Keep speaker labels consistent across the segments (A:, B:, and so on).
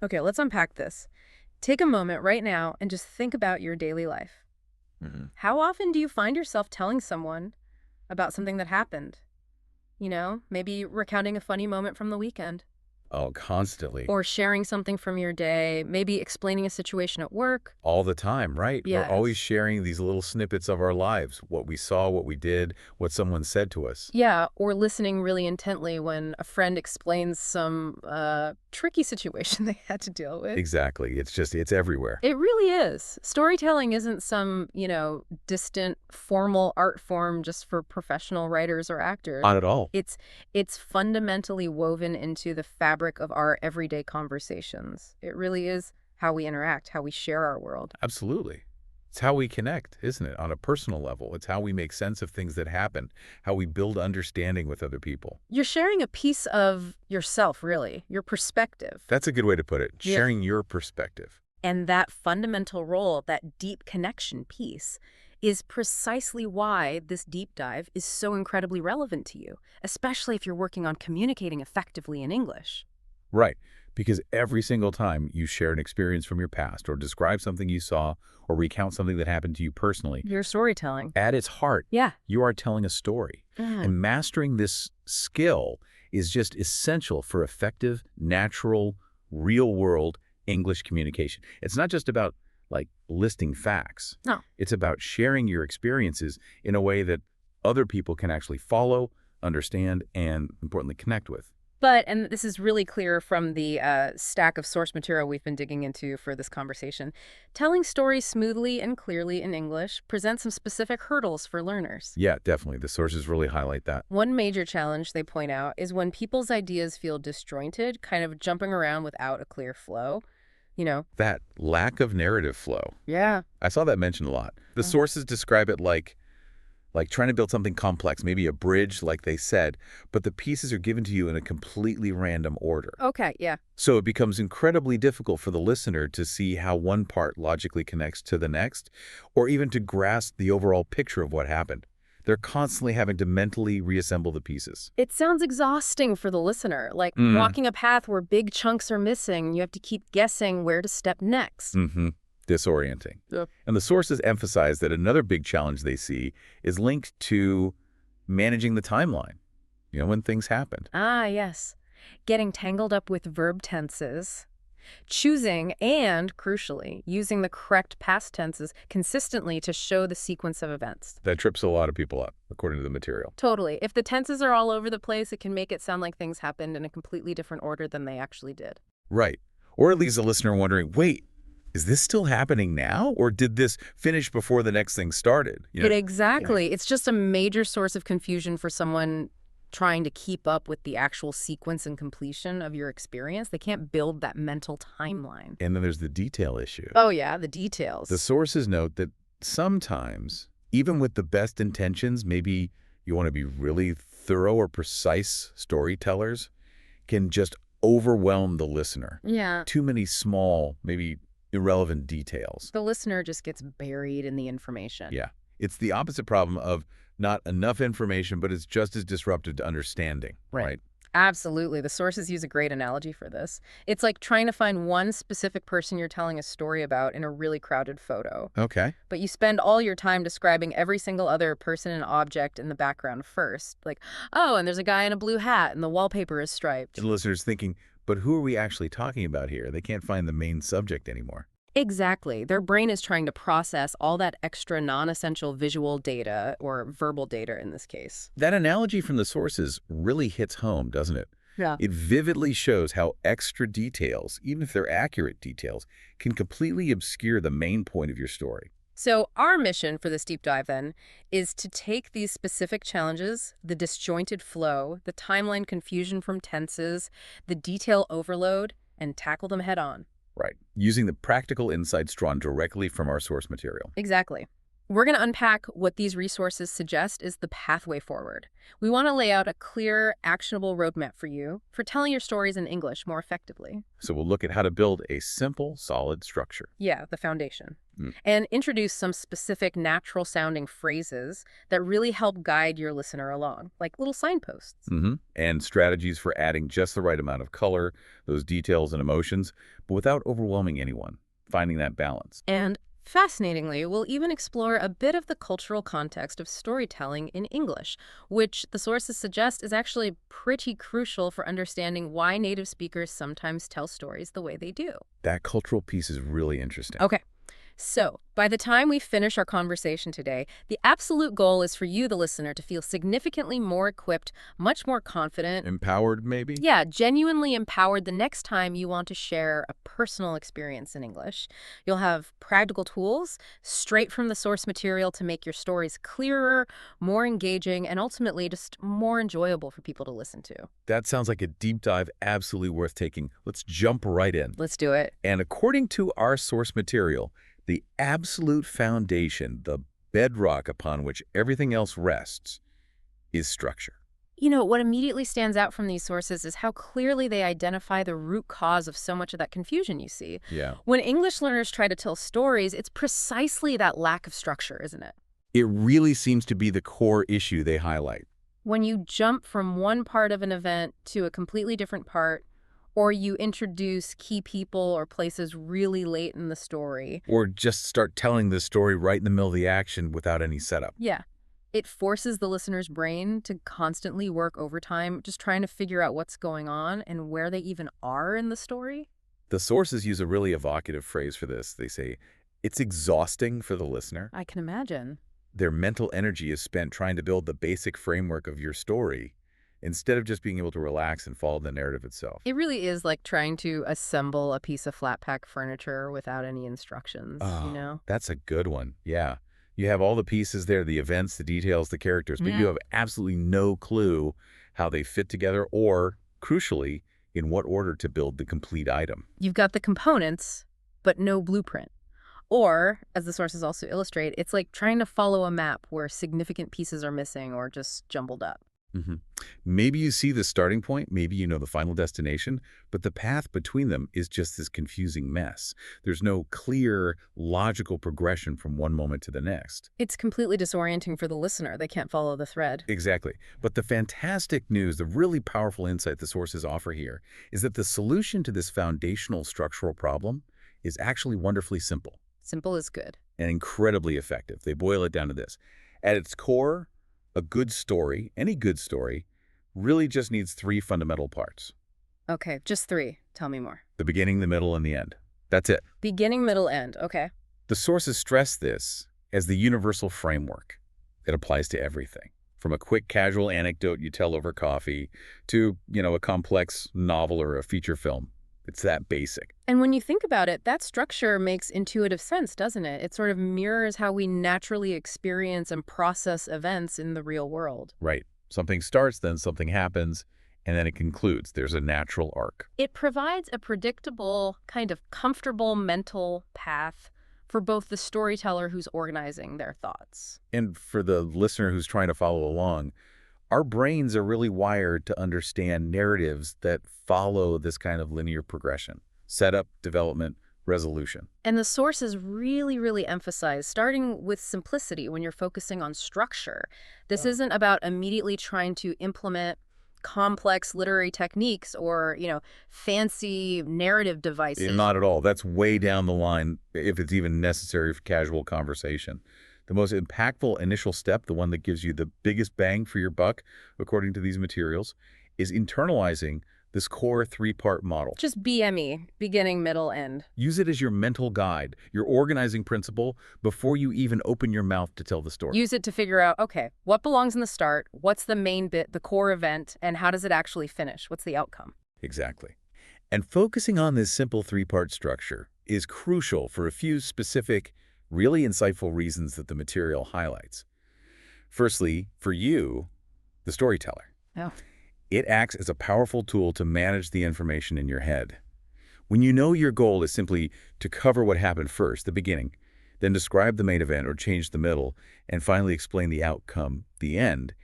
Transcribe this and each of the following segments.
A: Okay, let's unpack this. Take a moment right now and just think about your daily life.
B: Hmm.
A: How often do you find yourself telling someone about something that happened? Maybe recounting a funny moment from the weekend.
B: Oh, constantly.
A: Or sharing something from your day, maybe explaining a situation at work.
B: All the time, right? We're always
A: Yes.
B: sharing these little snippets of our lives, what we saw, what we did, what someone said to us.
A: Yeah, or listening really intently when a friend explains some tricky situation they had to deal with.
B: Exactly. It's everywhere.
A: It really is. Storytelling isn't some, distant formal art form just for professional writers or actors.
B: Not at all.
A: It's it's fundamentally woven into the fabric of our everyday conversations. It really is how we interact, how we share our world.
B: Absolutely. It's how we connect, isn't it? On a personal level. It's how we make sense of things that happen, how we build understanding with other people.
A: You're sharing a piece of yourself, really, your perspective.
B: That's a good way to put it.
A: Yeah.
B: Sharing your perspective.
A: And that fundamental role, that deep connection piece, is precisely why this deep dive is so incredibly relevant to you, especially if you're working on communicating effectively in English.
B: Right. Because every single time you share an experience from your past or describe something you saw or recount something that happened to you personally,
A: Your storytelling.
B: at its heart,
A: Yeah.
B: you are telling a story. And mastering this skill is just essential for effective, natural, real-world English communication. It's not just about, like, listing facts.
A: No.
B: It's about sharing your experiences in a way that other people can actually follow, understand, and, importantly, connect with.
A: And this is really clear from the stack of source material we've been digging into for this conversation, telling stories smoothly and clearly in English presents some specific hurdles for learners.
B: Yeah, definitely. The sources really highlight that.
A: One major challenge they point out is when people's ideas feel disjointed, kind of jumping around without a clear flow.
B: That lack of narrative flow.
A: Yeah.
B: I saw that mentioned a lot. The
A: Mhm.
B: sources describe it like trying to build something complex, maybe a bridge, like they said, but the pieces are given to you in a completely random order.
A: Okay, yeah.
B: So it becomes incredibly difficult for the listener to see how one part logically connects to the next, or even to grasp the overall picture of what happened. They're constantly having to mentally reassemble the pieces.
A: It sounds exhausting for the listener, like walking a path where big chunks are missing. You have to keep guessing where to step next.
B: Mm-hmm. Disorienting.
A: Yep.
B: And the sources emphasize that another big challenge they see is linked to managing the timeline, when things happened.
A: Ah, yes. Getting tangled up with verb tenses, choosing and, crucially, using the correct past tenses consistently to show the sequence of events.
B: That trips a lot of people up, according to the material.
A: Totally. If the tenses are all over the place, it can make it sound like things happened in a completely different order than they actually did.
B: Right. Or it leaves the listener wondering, wait, is this still happening now? Or did this finish before the next thing started?
A: Exactly. It's just a major source of confusion for someone trying to keep up with the actual sequence and completion of your experience. They can't build that mental timeline.
B: And then there's the detail issue.
A: Oh, yeah, the details.
B: The sources note that sometimes, even with the best intentions, maybe you want to be really thorough or precise storytellers, can just overwhelm the listener.
A: Yeah.
B: Too many small, maybe irrelevant details.
A: The listener just gets buried in the information.
B: Yeah. It's the opposite problem of not enough information, but it's just as disruptive to understanding, right?
A: Absolutely. The sources use a great analogy for this. It's like trying to find one specific person you're telling a story about in a really crowded photo.
B: Okay.
A: But you spend all your time describing every single other person and object in the background first. Like, oh, and there's a guy in a blue hat and the wallpaper is striped.
B: And the listener's thinking, but who are we actually talking about here? They can't find the main subject anymore.
A: Exactly. Their brain is trying to process all that extra non-essential visual data, or verbal data in this case.
B: That analogy from the sources really hits home, doesn't it?
A: Yeah.
B: It vividly shows how extra details, even if they're accurate details, can completely obscure the main point of your story.
A: So our mission for this deep dive, then, is to take these specific challenges, the disjointed flow, the timeline confusion from tenses, the detail overload, and tackle them head on.
B: Right. Using the practical insights drawn directly from our source material.
A: Exactly. We're going to unpack what these resources suggest is the pathway forward. We want to lay out a clear, actionable roadmap for you for telling your stories in English more effectively.
B: So we'll look at how to build a simple, solid structure.
A: Yeah, the foundation.
B: Mm.
A: And introduce some specific natural-sounding phrases that really help guide your listener along, like little signposts.
B: And strategies for adding just the right amount of color, those details and emotions, but without overwhelming anyone, finding that balance.
A: And fascinatingly, we'll even explore a bit of the cultural context of storytelling in English, which the sources suggest is actually pretty crucial for understanding why native speakers sometimes tell stories the way they do.
B: That cultural piece is really interesting.
A: Okay. So, by the time we finish our conversation today, the absolute goal is for you, the listener, to feel significantly more equipped, much more confident.
B: Empowered, maybe?
A: Yeah, genuinely empowered the next time you want to share a personal experience in English. You'll have practical tools straight from the source material to make your stories clearer, more engaging, and ultimately just more enjoyable for people to listen to.
B: That sounds like a deep dive absolutely worth taking. Let's jump right in.
A: Let's do it.
B: And according to our source material, the absolute foundation, the bedrock upon which everything else rests, is structure.
A: You know, what immediately stands out from these sources is how clearly they identify the root cause of so much of that confusion you see.
B: Yeah.
A: When English learners try to tell stories, it's precisely that lack of structure, isn't it?
B: It really seems to be the core issue they highlight.
A: When you jump from one part of an event to a completely different part, or you introduce key people or places really late in the story.
B: Or just start telling the story right in the middle of the action without any setup.
A: Yeah. It forces the listener's brain to constantly work overtime, just trying to figure out what's going on and where they even are in the story.
B: The sources use a really evocative phrase for this. They say, it's exhausting for the listener.
A: I can imagine.
B: Their mental energy is spent trying to build the basic framework of your story, instead of just being able to relax and follow the narrative itself.
A: It really is like trying to assemble a piece of flat pack furniture without any instructions, you know?
B: That's a good one. Yeah. You have all the pieces there, the events, the details, the characters, but you have absolutely no clue how they fit together or, crucially, in what order to build the complete item.
A: You've got the components, but no blueprint. Or, as the sources also illustrate, it's like trying to follow a map where significant pieces are missing or just jumbled up.
B: Maybe you see the starting point, maybe you know the final destination, but the path between them is just this confusing mess. There's no clear, logical progression from one moment to the next.
A: It's completely disorienting for the listener. They can't follow the thread.
B: Exactly. But the fantastic news, the really powerful insight the sources offer here, is that the solution to this foundational structural problem is actually wonderfully simple.
A: Simple is good.
B: And incredibly effective. They boil it down to this. At its core, a good story, any good story, really just needs three fundamental parts.
A: Okay, just three. Tell me more.
B: The beginning, the middle, and the end. That's it.
A: Beginning, middle, end. Okay.
B: The sources stress this as the universal framework that applies to everything. From a quick, casual anecdote you tell over coffee to, a complex novel or a feature film. It's that basic.
A: And when you think about it, that structure makes intuitive sense, doesn't it? It sort of mirrors how we naturally experience and process events in the real world.
B: Right. Something starts, then something happens, and then it concludes. There's a natural arc.
A: It provides a predictable, kind of comfortable mental path for both the storyteller who's organizing their thoughts.
B: And for the listener who's trying to follow along, our brains are really wired to understand narratives that follow this kind of linear progression. Setup, development, resolution.
A: And the sources really emphasize starting with simplicity when you're focusing on structure. This isn't about immediately trying to implement complex literary techniques or, fancy narrative devices.
B: Not at all. That's way down the line, if it's even necessary for casual conversation. The most impactful initial step, the one that gives you the biggest bang for your buck, according to these materials, is internalizing this core three-part model.
A: Just BME, beginning, middle, end.
B: Use it as your mental guide, your organizing principle, before you even open your mouth to tell the story.
A: Use it to figure out, okay, what belongs in the start, what's the main bit, the core event, and how does it actually finish? What's the outcome?
B: Exactly. And focusing on this simple three-part structure is crucial for a few specific, really insightful reasons that the material highlights. Firstly, for you, the storyteller.
A: Oh.
B: It acts as a powerful tool to manage the information in your head. When you know your goal is simply to cover what happened first, the beginning, then describe the main event or change the middle, and finally explain the outcome, the end,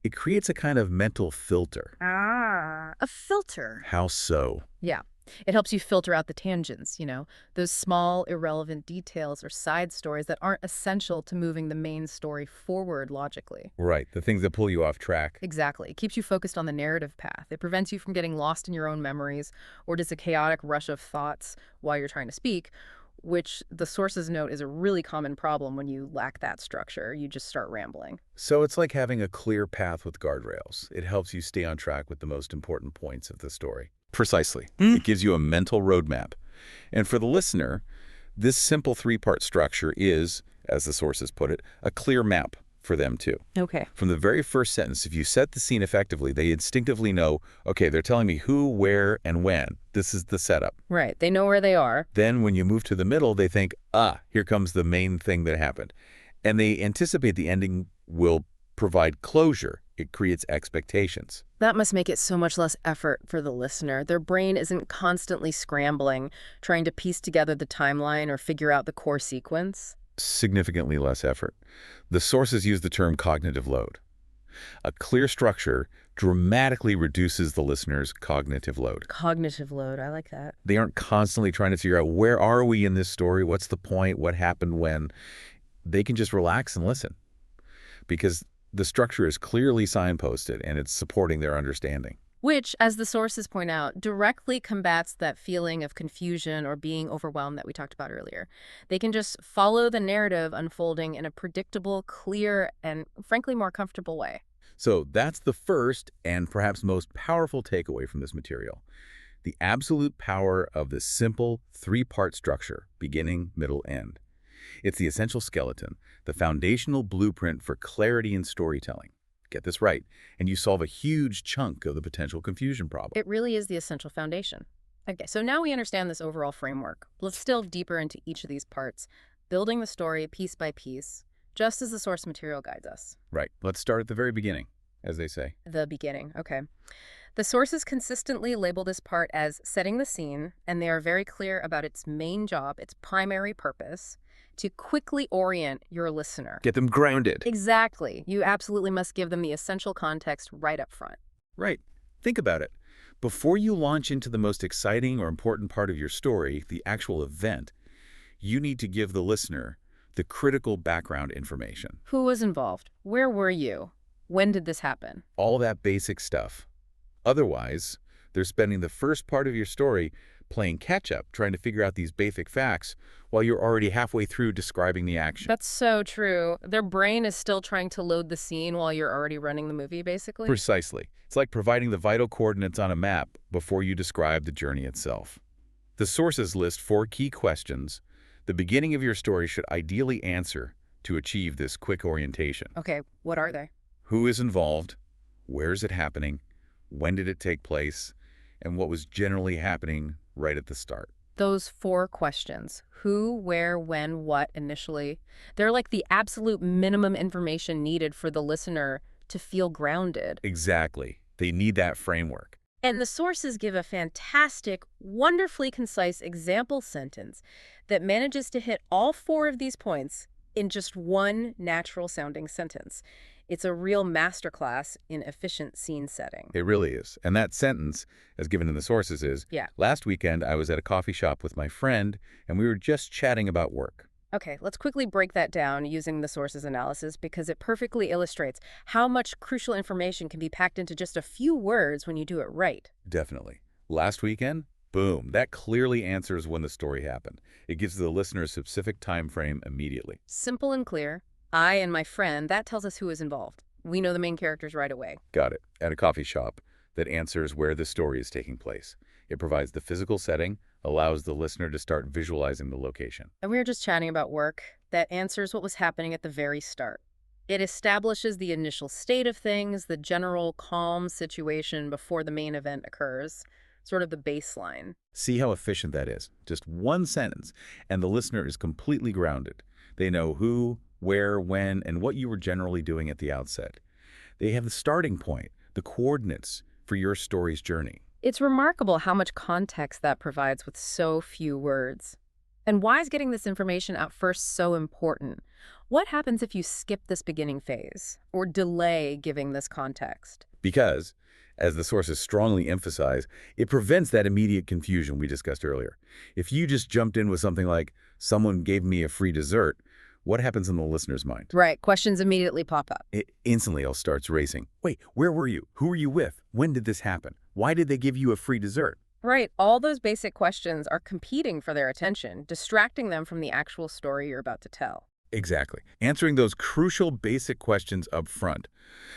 B: it creates a kind of mental filter.
A: Ah, a filter.
B: How so?
A: Yeah. It helps you filter out the tangents, those small, irrelevant details or side stories that aren't essential to moving the main story forward logically.
B: Right, the things that pull you off track.
A: Exactly. It keeps you focused on the narrative path. It prevents you from getting lost in your own memories or just a chaotic rush of thoughts while you're trying to speak, which the sources note is a really common problem when you lack that structure. You just start rambling.
B: So it's like having a clear path with guardrails. It helps you stay on track with the most important points of the story. Precisely. It gives you a mental roadmap. And for the listener, this simple three-part structure is, as the sources put it, a clear map for them too.
A: Okay.
B: From the very first sentence, if you set the scene effectively, they instinctively know, okay, they're telling me who, where, and when. This is the setup.
A: Right. They know where they are.
B: Then when you move to the middle, they think, here comes the main thing that happened. And they anticipate the ending will provide closure. It creates expectations.
A: That must make it so much less effort for the listener. Their brain isn't constantly scrambling, trying to piece together the timeline or figure out the core sequence.
B: Significantly less effort. The sources use the term cognitive load. A clear structure dramatically reduces the listener's cognitive load.
A: Cognitive load, I like that.
B: They aren't constantly trying to figure out where are we in this story, what's the point, what happened when. They can just relax and listen because the structure is clearly signposted and it's supporting their understanding.
A: Which, as the sources point out, directly combats that feeling of confusion or being overwhelmed that we talked about earlier. They can just follow the narrative unfolding in a predictable, clear, and frankly more comfortable way.
B: So that's the first and perhaps most powerful takeaway from this material. The absolute power of this simple three-part structure, beginning, middle, end. It's the essential skeleton, the foundational blueprint for clarity in storytelling. Get this right, and you solve a huge chunk of the potential confusion problem.
A: It really is the essential foundation. Okay, so now we understand this overall framework. Let's delve deeper into each of these parts, building the story piece by piece, just as the source material guides us.
B: Right. Let's start at the very beginning, as they say.
A: The beginning, okay. The sources consistently label this part as setting the scene, and they are very clear about its main job, its primary purpose, to quickly orient your listener.
B: Get them grounded.
A: Exactly. You absolutely must give them the essential context right up front.
B: Right. Think about it. Before you launch into the most exciting or important part of your story, the actual event, you need to give the listener the critical background information.
A: Who was involved? Where were you? When did this happen?
B: All that basic stuff. Otherwise, they're spending the first part of your story playing catch-up, trying to figure out these basic facts while you're already halfway through describing the action.
A: That's so true. Their brain is still trying to load the scene while you're already running the movie, basically.
B: Precisely. It's like providing the vital coordinates on a map before you describe the journey itself. The sources list 4 key questions the beginning of your story should ideally answer to achieve this quick orientation.
A: Okay, what are they?
B: Who is involved? Where is it happening? When did it take place? And what was generally happening right at the start?
A: Those 4 questions. Who, where, when, what, initially. They're like the absolute minimum information needed for the listener to feel grounded.
B: Exactly. They need that framework.
A: And the sources give a fantastic, wonderfully concise example sentence that manages to hit all 4 of these points in just one natural-sounding sentence. It's a real masterclass in efficient scene setting.
B: It really is. And that sentence, as given in the sources, is,
A: Yeah.
B: Last weekend I was at a coffee shop with my friend, and we were just chatting about work.
A: Okay, let's quickly break that down using the sources analysis because it perfectly illustrates how much crucial information can be packed into just a few words when you do it right.
B: Definitely. Last weekend? Boom. That clearly answers when the story happened. It gives the listener a specific time frame immediately.
A: Simple and clear. I and my friend, that tells us who is involved. We know the main characters right away.
B: Got it. At a coffee shop, that answers where the story is taking place. It provides the physical setting, allows the listener to start visualizing the location.
A: And we were just chatting about work. That answers what was happening at the very start. It establishes the initial state of things, the general calm situation before the main event occurs, sort of the baseline.
B: See how efficient that is? Just one sentence, and the listener is completely grounded. They know who, where, when, and what you were generally doing at the outset. They have the starting point, the coordinates for your story's journey.
A: It's remarkable how much context that provides with so few words. And why is getting this information out first so important? What happens if you skip this beginning phase or delay giving this context?
B: Because, as the sources strongly emphasize, it prevents that immediate confusion we discussed earlier. If you just jumped in with something like, someone gave me a free dessert, what happens in the listener's mind?
A: Right, questions immediately pop up.
B: It instantly all starts racing. Wait, where were you? Who were you with? When did this happen? Why did they give you a free dessert?
A: Right, all those basic questions are competing for their attention, distracting them from the actual story you're about to tell.
B: Exactly. Answering those crucial basic questions up front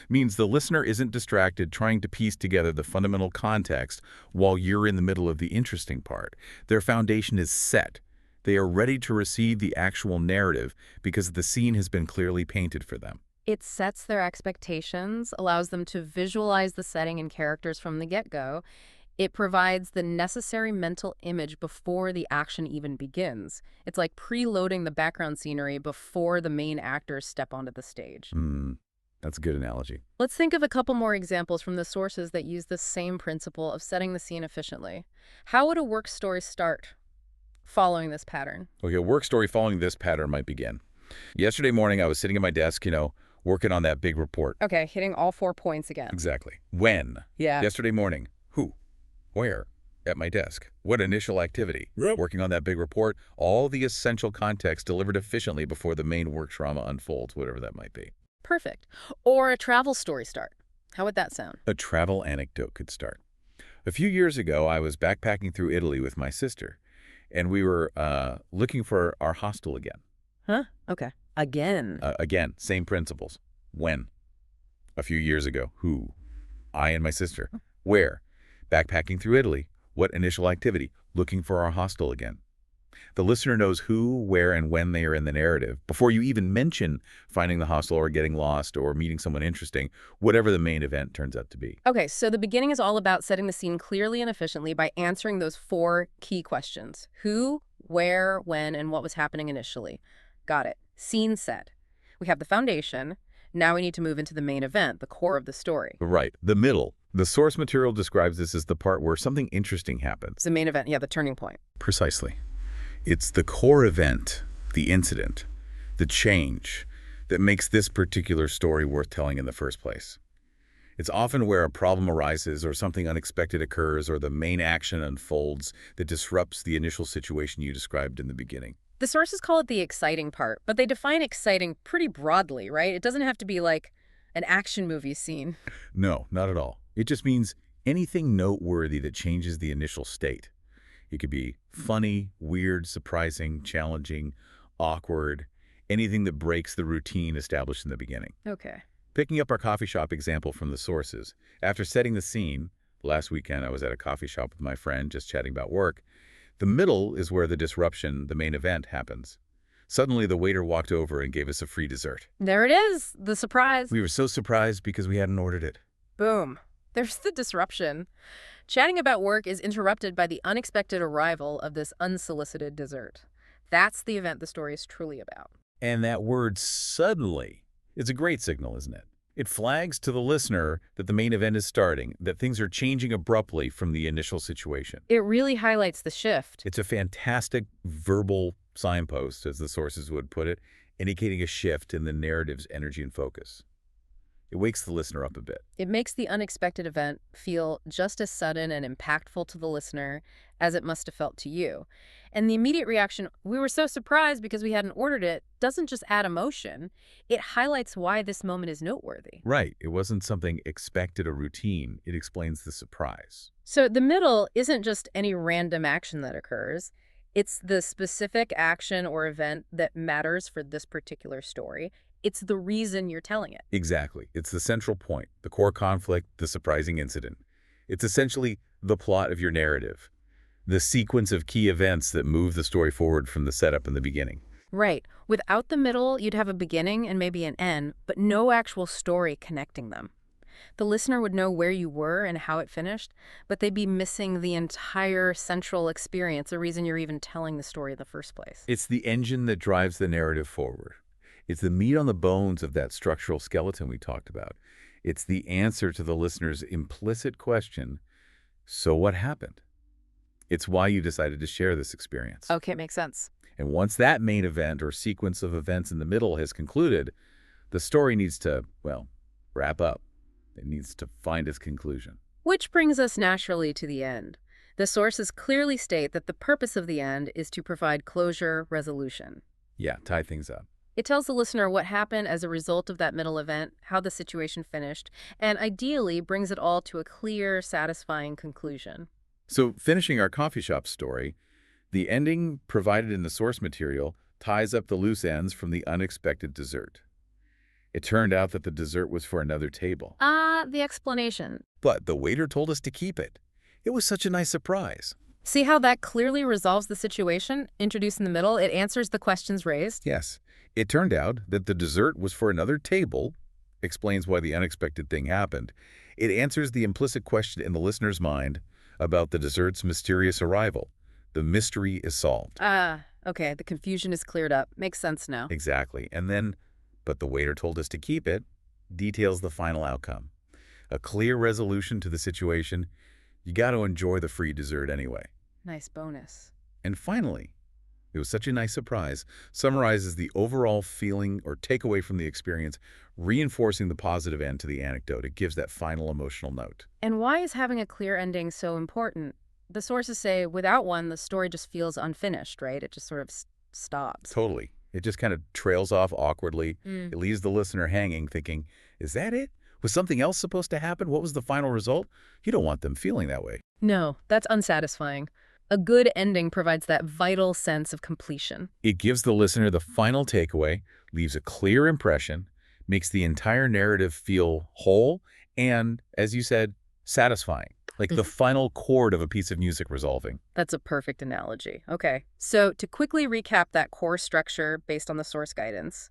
B: means the listener isn't distracted trying to piece together the fundamental context while you're in the middle of the interesting part. Their foundation is set. They are ready to receive the actual narrative because the scene has been clearly painted for them.
A: It sets their expectations, allows them to visualize the setting and characters from the get-go. It provides the necessary mental image before the action even begins. It's like preloading the background scenery before the main actors step onto the stage.
B: That's a good analogy.
A: Let's think of a couple more examples from the sources that use the same principle of setting the scene efficiently. How would a work story start following this pattern?
B: Okay, a work story following this pattern might begin. Yesterday morning, I was sitting at my desk, working on that big report.
A: Okay, hitting all 4 points again.
B: Exactly. When?
A: Yeah.
B: Yesterday morning. Who? Where? At my desk. What initial activity?
C: Yep.
B: Working on that big report. All the essential context delivered efficiently before the main work trauma unfolds, whatever that might be.
A: Perfect. Or a travel story start. How would that sound?
B: A travel anecdote could start. A few years ago, I was backpacking through Italy with my sister, and we were looking for our hostel again.
A: Huh? Okay. Again.
B: Again, same principles. When? A few years ago. Who? I and my sister. Where? Backpacking through Italy. What initial activity? Looking for our hostel again. The listener knows who, where, and when they are in the narrative before you even mention finding the hostel or getting lost or meeting someone interesting, whatever the main event turns out to be.
A: Okay, so the beginning is all about setting the scene clearly and efficiently by answering those 4 key questions. Who, where, when, and what was happening initially. Got it. Scene set. We have the foundation. Now we need to move into the main event, the core of the story.
B: Right. The middle. The source material describes this as the part where something interesting happens.
A: It's the main event, yeah, the turning point.
B: Precisely. It's the core event, the incident, the change that makes this particular story worth telling in the first place. It's often where a problem arises or something unexpected occurs or the main action unfolds that disrupts the initial situation you described in the beginning.
A: The sources call it the exciting part, but they define exciting pretty broadly, right? It doesn't have to be like an action movie scene.
B: No, not at all. It just means anything noteworthy that changes the initial state. It could be funny, weird, surprising, challenging, awkward, anything that breaks the routine established in the beginning.
A: Okay.
B: Picking up our coffee shop example from the sources, after setting the scene, last weekend I was at a coffee shop with my friend just chatting about work, the middle is where the disruption, the main event, happens. Suddenly the waiter walked over and gave us a free dessert.
A: There it is, the surprise.
B: We were so surprised because we hadn't ordered it.
A: Boom. There's the disruption. Chatting about work is interrupted by the unexpected arrival of this unsolicited dessert. That's the event the story is truly about.
B: And that word suddenly is a great signal, isn't it? It flags to the listener that the main event is starting, that things are changing abruptly from the initial situation.
A: It really highlights the shift.
B: It's a fantastic verbal signpost, as the sources would put it, indicating a shift in the narrative's energy and focus. It wakes the listener up a bit.
A: It makes the unexpected event feel just as sudden and impactful to the listener as it must have felt to you. And the immediate reaction, we were so surprised because we hadn't ordered it, doesn't just add emotion. It highlights why this moment is noteworthy.
B: Right. It wasn't something expected or routine. It explains the surprise.
A: So the middle isn't just any random action that occurs. It's the specific action or event that matters for this particular story. It's the reason you're telling it.
B: Exactly. It's the central point, the core conflict, the surprising incident. It's essentially the plot of your narrative, the sequence of key events that move the story forward from the setup in the beginning.
A: Right. Without the middle, you'd have a beginning and maybe an end, but no actual story connecting them. The listener would know where you were and how it finished, but they'd be missing the entire central experience, the reason you're even telling the story in the first place.
B: It's the engine that drives the narrative forward. It's the meat on the bones of that structural skeleton we talked about. It's the answer to the listener's implicit question, so what happened? It's why you decided to share this experience.
A: Okay, makes sense.
B: And once that main event or sequence of events in the middle has concluded, the story needs to, well, wrap up. It needs to find its conclusion.
A: Which brings us naturally to the end. The sources clearly state that the purpose of the end is to provide closure, resolution.
B: Yeah, tie things up.
A: It tells the listener what happened as a result of that middle event, how the situation finished, and ideally brings it all to a clear, satisfying conclusion.
B: So finishing our coffee shop story, the ending provided in the source material ties up the loose ends from the unexpected dessert. It turned out that the dessert was for another table.
A: The explanation.
B: But the waiter told us to keep it. It was such a nice surprise.
A: See how that clearly resolves the situation? Introduced in the middle, it answers the questions raised.
B: Yes, it turned out that the dessert was for another table, explains why the unexpected thing happened. It answers the implicit question in the listener's mind about the dessert's mysterious arrival. The mystery is solved.
A: Okay, the confusion is cleared up. Makes sense now.
B: Exactly. And then, but the waiter told us to keep it, details the final outcome. A clear resolution to the situation. You got to enjoy the free dessert anyway.
A: Nice bonus.
B: And finally, it was such a nice surprise, summarizes the overall feeling or takeaway from the experience, reinforcing the positive end to the anecdote. It gives that final emotional note.
A: And why is having a clear ending so important? The sources say without one, the story just feels unfinished, right? It just sort of stops.
B: Totally. It just kind of trails off awkwardly. It leaves the listener hanging, thinking, is that it? Was something else supposed to happen? What was the final result? You don't want them feeling that way.
A: No, that's unsatisfying. A good ending provides that vital sense of completion.
B: It gives the listener the final takeaway, leaves a clear impression, makes the entire narrative feel whole, and, as you said, satisfying. Like the final chord of a piece of music resolving.
A: That's a perfect analogy. Okay, so to quickly recap that core structure based on the source guidance,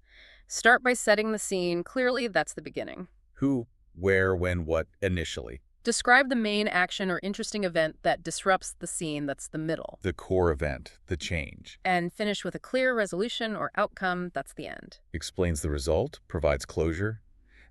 A: start by setting the scene. Clearly, that's the beginning.
B: Who, where, when, what, initially.
A: Describe the main action or interesting event that disrupts the scene. That's the middle.
B: The core event, the change.
A: And finish with a clear resolution or outcome. That's the end.
B: Explains the result, provides closure.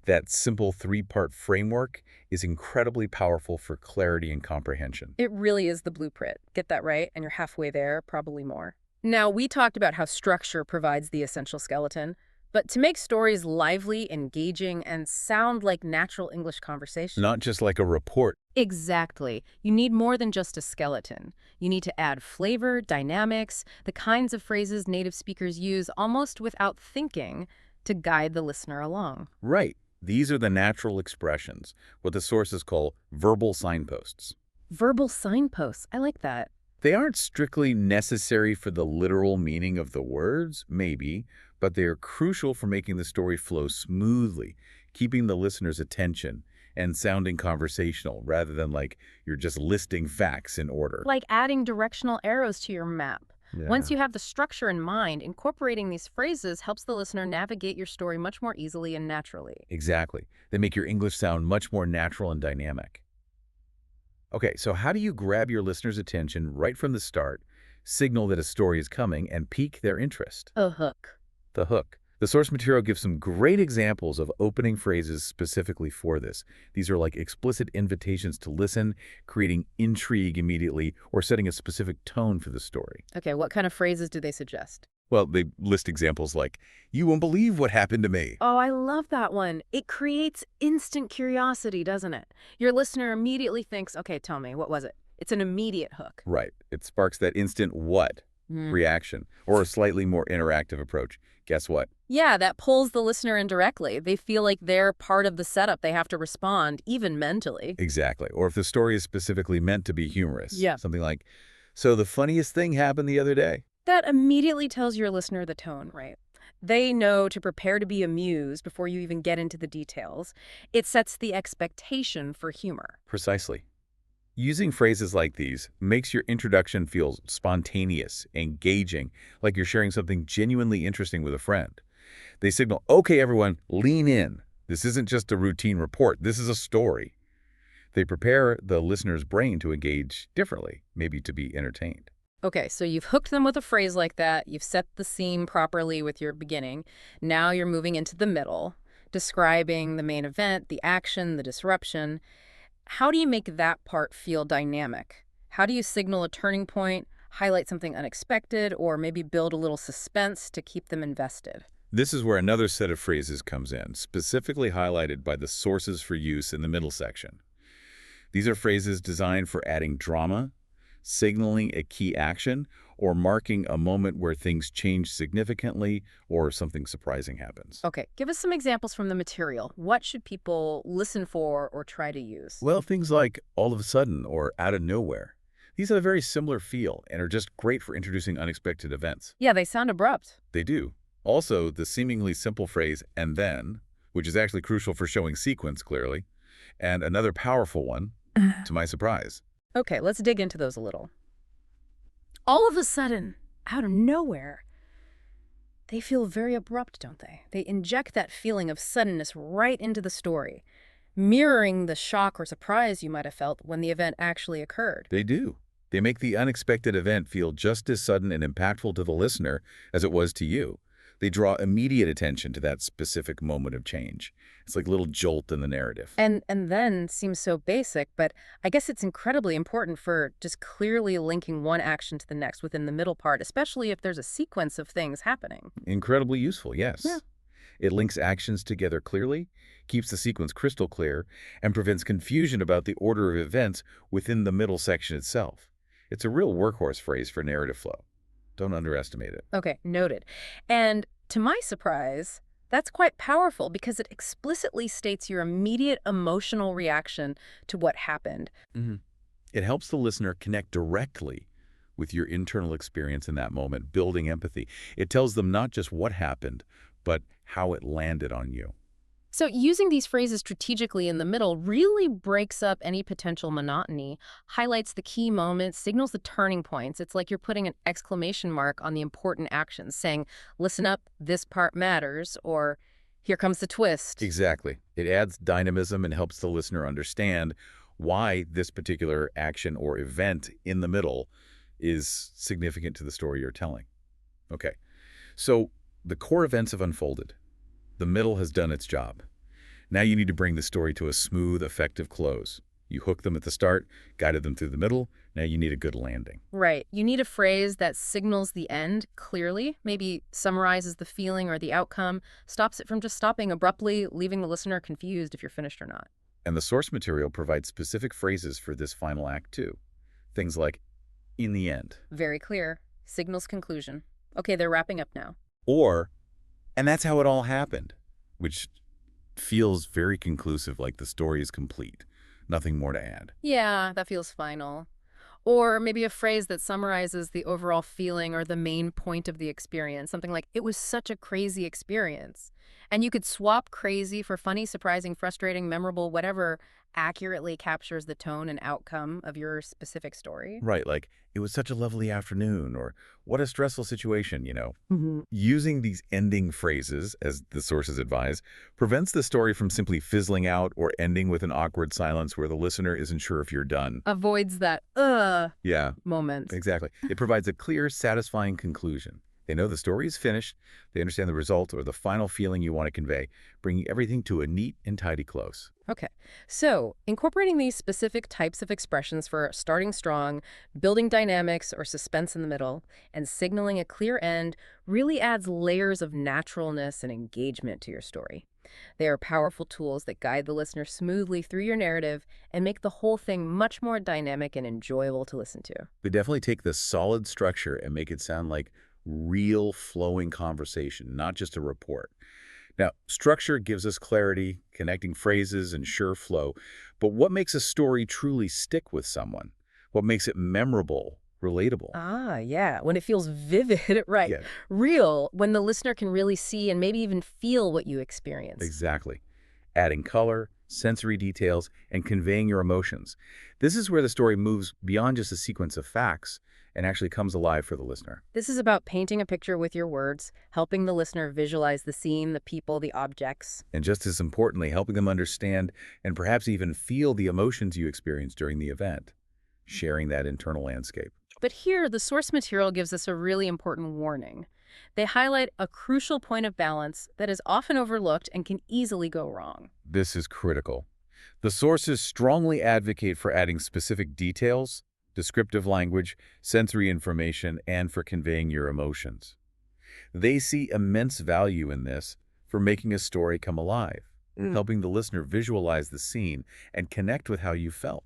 B: That simple three-part framework is incredibly powerful for clarity and comprehension.
A: It really is the blueprint. Get that right, and you're halfway there, probably more. Now, we talked about how structure provides the essential skeleton, but to make stories lively, engaging, and sound like natural English conversation.
B: Not just like a report.
A: Exactly. You need more than just a skeleton. You need to add flavor, dynamics, the kinds of phrases native speakers use almost without thinking to guide the listener along.
B: Right. These are the natural expressions, what the sources call verbal signposts.
A: Verbal signposts. I like that.
B: They aren't strictly necessary for the literal meaning of the words, maybe, but they are crucial for making the story flow smoothly, keeping the listener's attention, and sounding conversational rather than like you're just listing facts in order.
A: Like adding directional arrows to your map.
B: Yeah.
A: Once you have the structure in mind, incorporating these phrases helps the listener navigate your story much more easily and naturally.
B: Exactly. They make your English sound much more natural and dynamic. Okay, so how do you grab your listener's attention right from the start, signal that a story is coming, and pique their interest?
A: A hook.
B: The hook. The source material gives some great examples of opening phrases specifically for this. These are like explicit invitations to listen, creating intrigue immediately, or setting a specific tone for the story.
A: Okay, what kind of phrases do they suggest?
B: Well, they list examples like, "You won't believe what happened to me."
A: Oh, I love that one. It creates instant curiosity, doesn't it? Your listener immediately thinks, okay, tell me, what was it? It's an immediate hook.
B: Right. It sparks that instant what reaction, or a slightly more interactive approach. Guess what?
A: Yeah, that pulls the listener in directly. They feel like they're part of the setup. They have to respond, even mentally.
B: Exactly. Or if the story is specifically meant to be humorous.
A: Yeah.
B: Something like, "So the funniest thing happened the other day."
A: That immediately tells your listener the tone, right? They know to prepare to be amused before you even get into the details. It sets the expectation for humor.
B: Precisely. Using phrases like these makes your introduction feel spontaneous, engaging, like you're sharing something genuinely interesting with a friend. They signal, okay, everyone, lean in. This isn't just a routine report. This is a story. They prepare the listener's brain to engage differently, maybe to be entertained.
A: Okay, so you've hooked them with a phrase like that. You've set the scene properly with your beginning. Now you're moving into the middle, describing the main event, the action, the disruption. How do you make that part feel dynamic? How do you signal a turning point, highlight something unexpected, or maybe build a little suspense to keep them invested.
B: This is where another set of phrases comes in, specifically highlighted by the sources for use in the middle section. These are phrases designed for adding drama, signaling a key action, or marking a moment where things change significantly or something surprising happens.
A: Okay, give us some examples from the material. What should people listen for or try to use?
B: Well, things like all of a sudden or out of nowhere. These have a very similar feel and are just great for introducing unexpected events.
A: Yeah, they sound abrupt.
B: They do. Also, the seemingly simple phrase, and then, which is actually crucial for showing sequence clearly, and another powerful one, to my surprise.
A: Okay, let's dig into those a little. All of a sudden, out of nowhere. They feel very abrupt, don't they? They inject that feeling of suddenness right into the story, mirroring the shock or surprise you might have felt when the event actually occurred.
B: They do. They make the unexpected event feel just as sudden and impactful to the listener as it was to you. They draw immediate attention to that specific moment of change. It's like a little jolt in the narrative.
A: And then seems so basic, but I guess it's incredibly important for just clearly linking one action to the next within the middle part, especially if there's a sequence of things happening.
B: Incredibly useful, yes.
A: Yeah.
B: It links actions together clearly, keeps the sequence crystal clear, and prevents confusion about the order of events within the middle section itself. It's a real workhorse phrase for narrative flow. Don't underestimate it.
A: Okay, noted. And to my surprise, that's quite powerful because it explicitly states your immediate emotional reaction to what happened.
B: It helps the listener connect directly with your internal experience in that moment, building empathy. It tells them not just what happened, but how it landed on you.
A: So using these phrases strategically in the middle really breaks up any potential monotony, highlights the key moments, signals the turning points. It's like you're putting an exclamation mark on the important actions, saying, listen up, this part matters, or here comes the twist.
B: Exactly. It adds dynamism and helps the listener understand why this particular action or event in the middle is significant to the story you're telling. Okay, so the core events have unfolded. The middle has done its job. Now you need to bring the story to a smooth, effective close. You hooked them at the start, guided them through the middle. Now you need a good landing.
A: Right. You need a phrase that signals the end clearly, maybe summarizes the feeling or the outcome, stops it from just stopping abruptly, leaving the listener confused if you're finished or not.
B: And the source material provides specific phrases for this final act too. Things like, in the end.
A: Very clear. Signals conclusion. Okay, they're wrapping up now.
B: Or, and that's how it all happened, which feels very conclusive, like the story is complete. Nothing more to add.
A: Yeah, that feels final. Or maybe a phrase that summarizes the overall feeling or the main point of the experience. Something like, it was such a crazy experience. And you could swap crazy for funny, surprising, frustrating, memorable, whatever accurately captures the tone and outcome of your specific story.
B: Right, like, it was such a lovely afternoon, or what a stressful situation, you know.
A: Mm-hmm.
B: Using these ending phrases, as the sources advise, prevents the story from simply fizzling out or ending with an awkward silence where the listener isn't sure if you're done.
A: Avoids that,
B: Yeah,
A: moment.
B: exactly. It provides a clear, satisfying conclusion. They know the story is finished, they understand the result or the final feeling you want to convey, bringing everything to a neat and tidy close.
A: Okay, so incorporating these specific types of expressions for starting strong, building dynamics or suspense in the middle, and signaling a clear end really adds layers of naturalness and engagement to your story. They are powerful tools that guide the listener smoothly through your narrative and make the whole thing much more dynamic and enjoyable to listen to.
B: They definitely take this solid structure and make it sound like real flowing conversation, not just a report. Now, structure gives us clarity, connecting phrases, and sure flow. But what makes a story truly stick with someone? What makes it memorable, relatable?
A: Ah, yeah, when it feels vivid, right?
B: Yeah.
A: Real, when the listener can really see and maybe even feel what you experience.
B: Exactly. Adding color, sensory details, and conveying your emotions. This is where the story moves beyond just a sequence of facts and actually comes alive for the listener.
A: This is about painting a picture with your words, helping the listener visualize the scene, the people, the objects.
B: And just as importantly, helping them understand and perhaps even feel the emotions you experienced during the event, sharing that internal landscape.
A: But here, the source material gives us a really important warning. They highlight a crucial point of balance that is often overlooked and can easily go wrong.
B: This is critical. The sources strongly advocate for adding specific details, descriptive language, sensory information, and for conveying your emotions. They see immense value in this for making a story come alive, helping the listener visualize the scene and connect with how you felt.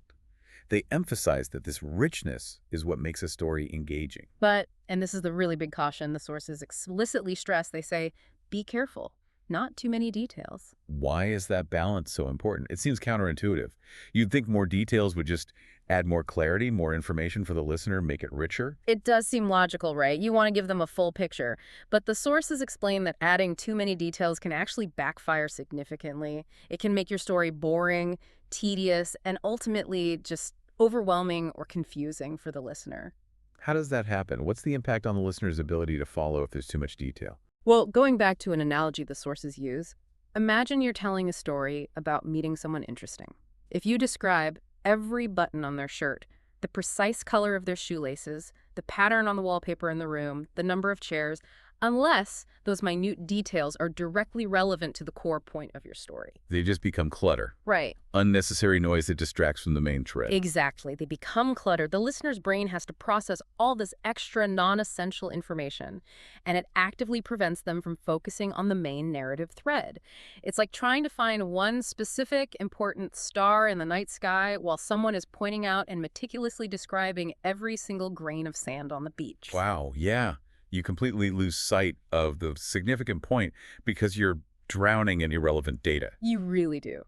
B: They emphasize that this richness is what makes a story engaging.
A: But, and this is the really big caution, the sources explicitly stress, they say, be careful, not too many details.
B: Why is that balance so important? It seems counterintuitive. You'd think more details would just add more clarity, more information for the listener, make it richer.
A: It does seem logical, right? You want to give them a full picture. But the sources explain that adding too many details can actually backfire significantly. It can make your story boring, tedious, and ultimately just overwhelming or confusing for the listener.
B: How does that happen? What's the impact on the listener's ability to follow if there's too much detail?
A: Well, going back to an analogy the sources use, imagine you're telling a story about meeting someone interesting. If you describe every button on their shirt, the precise color of their shoelaces, the pattern on the wallpaper in the room, the number of chairs, unless those minute details are directly relevant to the core point of your story.
B: They just become clutter.
A: Right.
B: Unnecessary noise that distracts from the main thread.
A: Exactly. They become cluttered. The listener's brain has to process all this extra non-essential information, and it actively prevents them from focusing on the main narrative thread. It's like trying to find one specific important star in the night sky while someone is pointing out and meticulously describing every single grain of sand on the beach.
B: Wow, yeah. You completely lose sight of the significant point because you're drowning in irrelevant data.
A: You really do.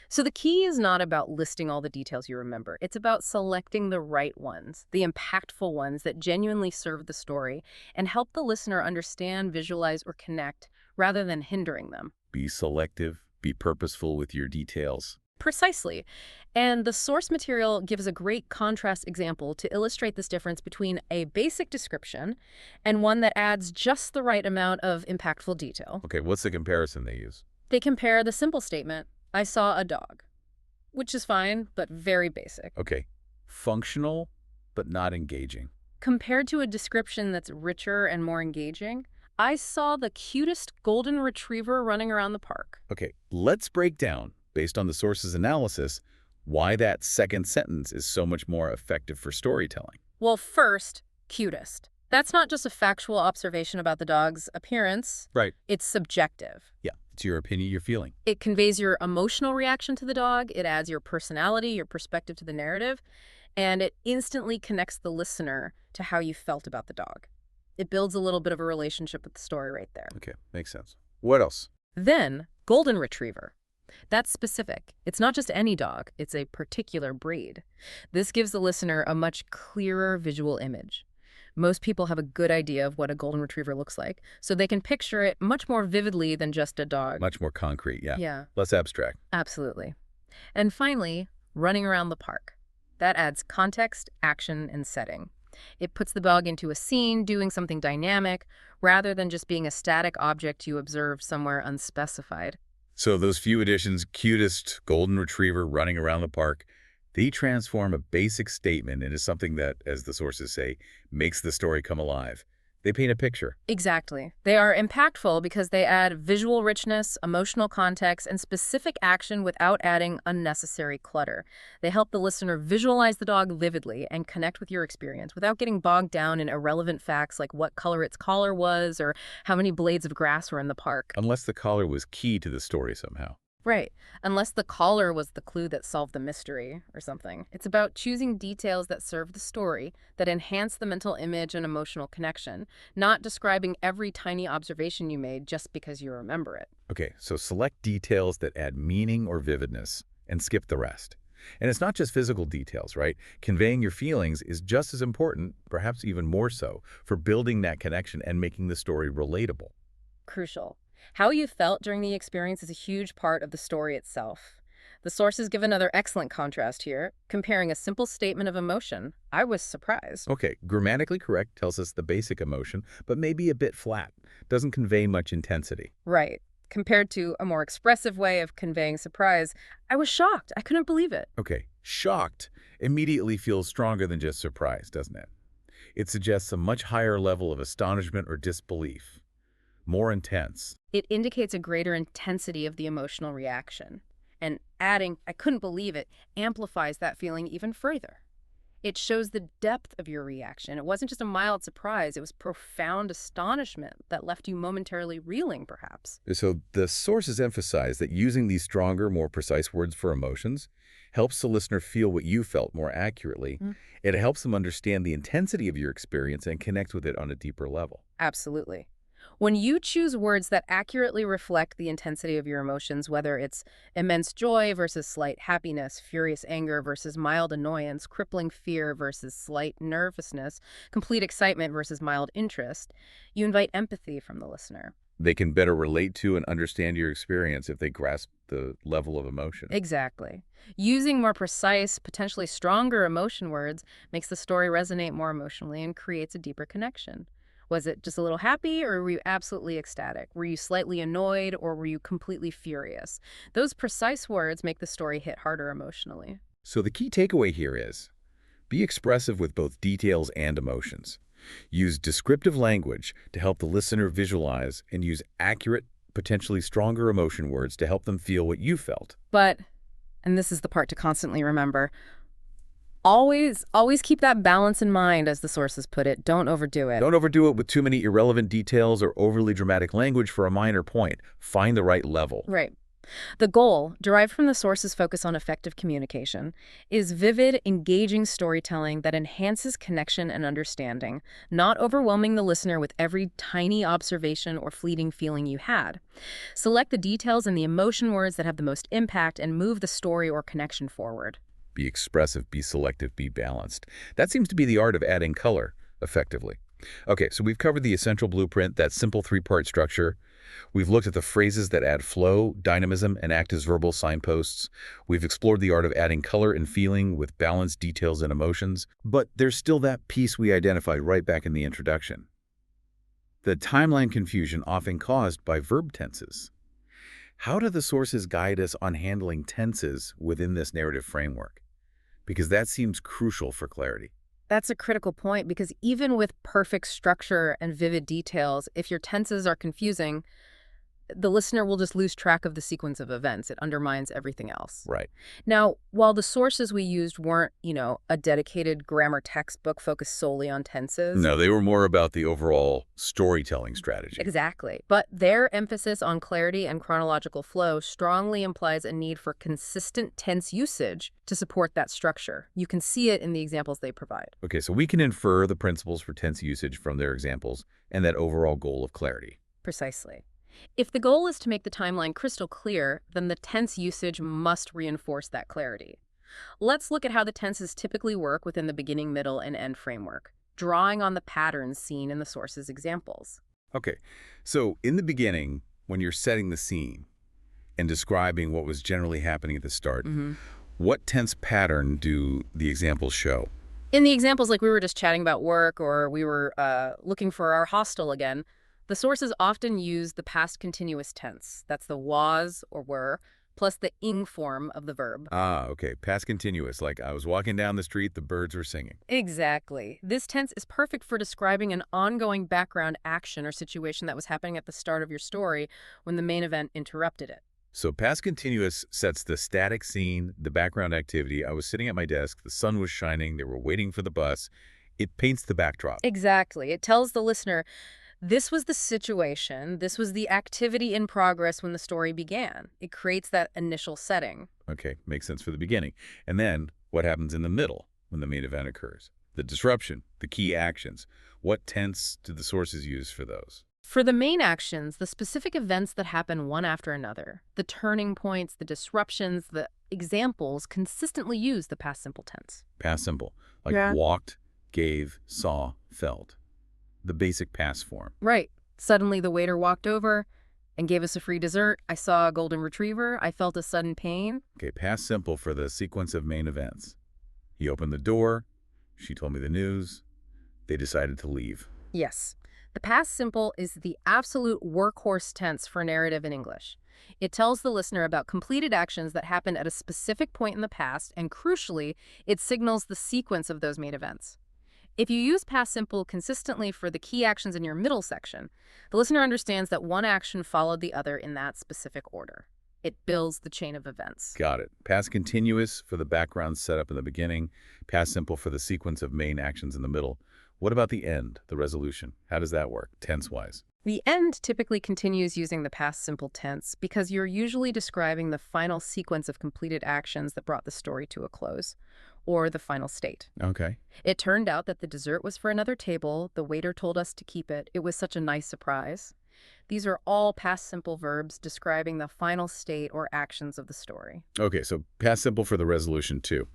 A: So the key is not about listing all the details you remember. It's about selecting the right ones, the impactful ones that genuinely serve the story and help the listener understand, visualize, or connect rather than hindering them.
B: Be selective, be purposeful with your details.
A: Precisely. And the source material gives a great contrast example to illustrate this difference between a basic description and one that adds just the right amount of impactful detail.
B: Okay, what's the comparison they use?
A: They compare the simple statement, I saw a dog, which is fine, but very basic,
B: Okay, functional, but not engaging.
A: compared to a description that's richer and more engaging. I saw the cutest golden retriever running around the park.
B: Okay, let's break down, based on the source's analysis, why that second sentence is so much more effective for storytelling.
A: Well, first, cutest. That's not just a factual observation about the dog's appearance.
B: Right.
A: It's subjective.
B: Yeah, it's your opinion, your feeling.
A: It conveys your emotional reaction to the dog. It adds your personality, your perspective to the narrative, and it instantly connects the listener to how you felt about the dog. It builds a little bit of a relationship with the story right there.
B: Okay, makes sense. What else?
A: Then, golden retriever. That's specific. It's not just any dog, it's a particular breed. This gives the listener a much clearer visual image. Most people have a good idea of what a golden retriever looks like, so they can picture it much more vividly than just a dog.
B: Much more concrete, yeah.
A: Yeah,
B: Less abstract.
A: absolutely. And finally, running around the park. That adds context, action, and setting. It puts the dog into a scene, doing something dynamic, rather than just being a static object you observe somewhere unspecified.
B: So those few additions, cutest golden retriever running around the park, they transform a basic statement into something that, as the sources say, makes the story come alive. They paint a picture.
A: Exactly. They are impactful because they add visual richness, emotional context, and specific action without adding unnecessary clutter. They help the listener visualize the dog vividly and connect with your experience without getting bogged down in irrelevant facts like what color its collar was or how many blades of grass were in the park.
B: Unless the collar was key to the story somehow.
A: Right. Unless the collar was the clue that solved the mystery or something. It's about choosing details that serve the story, that enhance the mental image and emotional connection, not describing every tiny observation you made just because you remember it.
B: Okay, so select details that add meaning or vividness and skip the rest. And it's not just physical details, right? Conveying your feelings is just as important, perhaps even more so, for building that connection and making the story relatable.
A: Crucial. How you felt during the experience is a huge part of the story itself. The sources give another excellent contrast here, comparing a simple statement of emotion. I was surprised.
B: Okay, grammatically correct tells us the basic emotion, but maybe a bit flat. Doesn't convey much intensity.
A: Right. Compared to a more expressive way of conveying surprise, I was shocked. I couldn't believe it.
B: Okay, shocked immediately feels stronger than just surprise, doesn't it? It suggests a much higher level of astonishment or disbelief. More intense.
A: It indicates a greater intensity of the emotional reaction. And adding, I couldn't believe it, amplifies that feeling even further. It shows the depth of your reaction. It wasn't just a mild surprise, it was profound astonishment that left you momentarily reeling, perhaps.
B: So the sources emphasize that using these stronger, more precise words for emotions helps the listener feel what you felt more accurately.
A: Mm.
B: It helps them understand the intensity of your experience and connect with it on a deeper level.
A: Absolutely. When you choose words that accurately reflect the intensity of your emotions, whether it's immense joy versus slight happiness, furious anger versus mild annoyance, crippling fear versus slight nervousness, complete excitement versus mild interest, you invite empathy from the listener.
B: They can better relate to and understand your experience if they grasp the level of emotion.
A: Exactly. Using more precise, potentially stronger emotion words makes the story resonate more emotionally and creates a deeper connection. Was it just a little happy, or were you absolutely ecstatic? Were you slightly annoyed, or were you completely furious? Those precise words make the story hit harder emotionally.
B: So the key takeaway here is, be expressive with both details and emotions. Use descriptive language to help the listener visualize, and use accurate, potentially stronger emotion words to help them feel what you felt.
A: But, and this is the part to constantly remember, always keep that balance in mind, as the sources put it. Don't overdo it.
B: Don't overdo it with too many irrelevant details or overly dramatic language for a minor point. Find the right level.
A: Right. The goal, derived from the source's focus on effective communication, is vivid, engaging storytelling that enhances connection and understanding, not overwhelming the listener with every tiny observation or fleeting feeling you had. Select the details and the emotion words that have the most impact and move the story or connection forward.
B: Be expressive, be selective, be balanced. That seems to be the art of adding color effectively. Okay, so we've covered the essential blueprint, that simple three-part structure. We've looked at the phrases that add flow, dynamism, and act as verbal signposts. We've explored the art of adding color and feeling with balanced details and emotions. But there's still that piece we identified right back in the introduction. The timeline confusion often caused by verb tenses. How do the sources guide us on handling tenses within this narrative framework? Because that seems crucial for clarity.
A: That's a critical point, because even with perfect structure and vivid details, if your tenses are confusing, the listener will just lose track of the sequence of events. It undermines everything else.
B: Right.
A: Now, while the sources we used weren't, a dedicated grammar textbook focused solely on tenses.
B: No, they were more about the overall storytelling strategy.
A: Exactly. But their emphasis on clarity and chronological flow strongly implies a need for consistent tense usage to support that structure. You can see it in the examples they provide.
B: Okay, so we can infer the principles for tense usage from their examples and that overall goal of clarity.
A: Precisely. If the goal is to make the timeline crystal clear, then the tense usage must reinforce that clarity. Let's look at how the tenses typically work within the beginning, middle, and end framework, drawing on the patterns seen in the source's examples.
B: Okay, so in the beginning, when you're setting the scene and describing what was generally happening at the start, what tense pattern do the examples show?
A: In the examples, like we were just chatting about work, or we were looking for our hostel again, the sources often use the past continuous tense. That's the was or were, plus the ing form of the verb.
B: Ah, okay, past continuous, like I was walking down the street, the birds were singing.
A: Exactly. This tense is perfect for describing an ongoing background action or situation that was happening at the start of your story when the main event interrupted it.
B: So past continuous sets the static scene, the background activity. I was sitting at my desk, the sun was shining, they were waiting for the bus. It paints the backdrop.
A: Exactly. It tells the listener, this was the situation, this was the activity in progress when the story began. It creates that initial setting.
B: Okay, makes sense for the beginning. And then what happens in the middle when the main event occurs? The disruption, the key actions. What tense do the sources use for those?
A: For the main actions, the specific events that happen one after another, the turning points, the disruptions, the examples consistently use the past simple tense.
B: Past simple, like walked, gave, saw, felt. The basic past form.
A: Right. Suddenly the waiter walked over and gave us a free dessert. I saw a golden retriever. I felt a sudden pain.
B: Okay, past simple for the sequence of main events. He opened the door. She told me the news. They decided to leave.
A: Yes. The past simple is the absolute workhorse tense for narrative in English. It tells the listener about completed actions that happened at a specific point in the past, and crucially, it signals the sequence of those main events. If you use past simple consistently for the key actions in your middle section, the listener understands that one action followed the other in that specific order. It builds the chain of events.
B: Got it. Past continuous for the background setup in the beginning, past simple for the sequence of main actions in the middle. What about the end, the resolution? How does that work, tense-wise?
A: The end typically continues using the past simple tense because you're usually describing the final sequence of completed actions that brought the story to a close, or the final state.
B: Okay.
A: It turned out that the dessert was for another table, the waiter told us to keep it, it was such a nice surprise. These are all past simple verbs describing the final state or actions of the story.
B: Okay, so past simple for the resolution, too.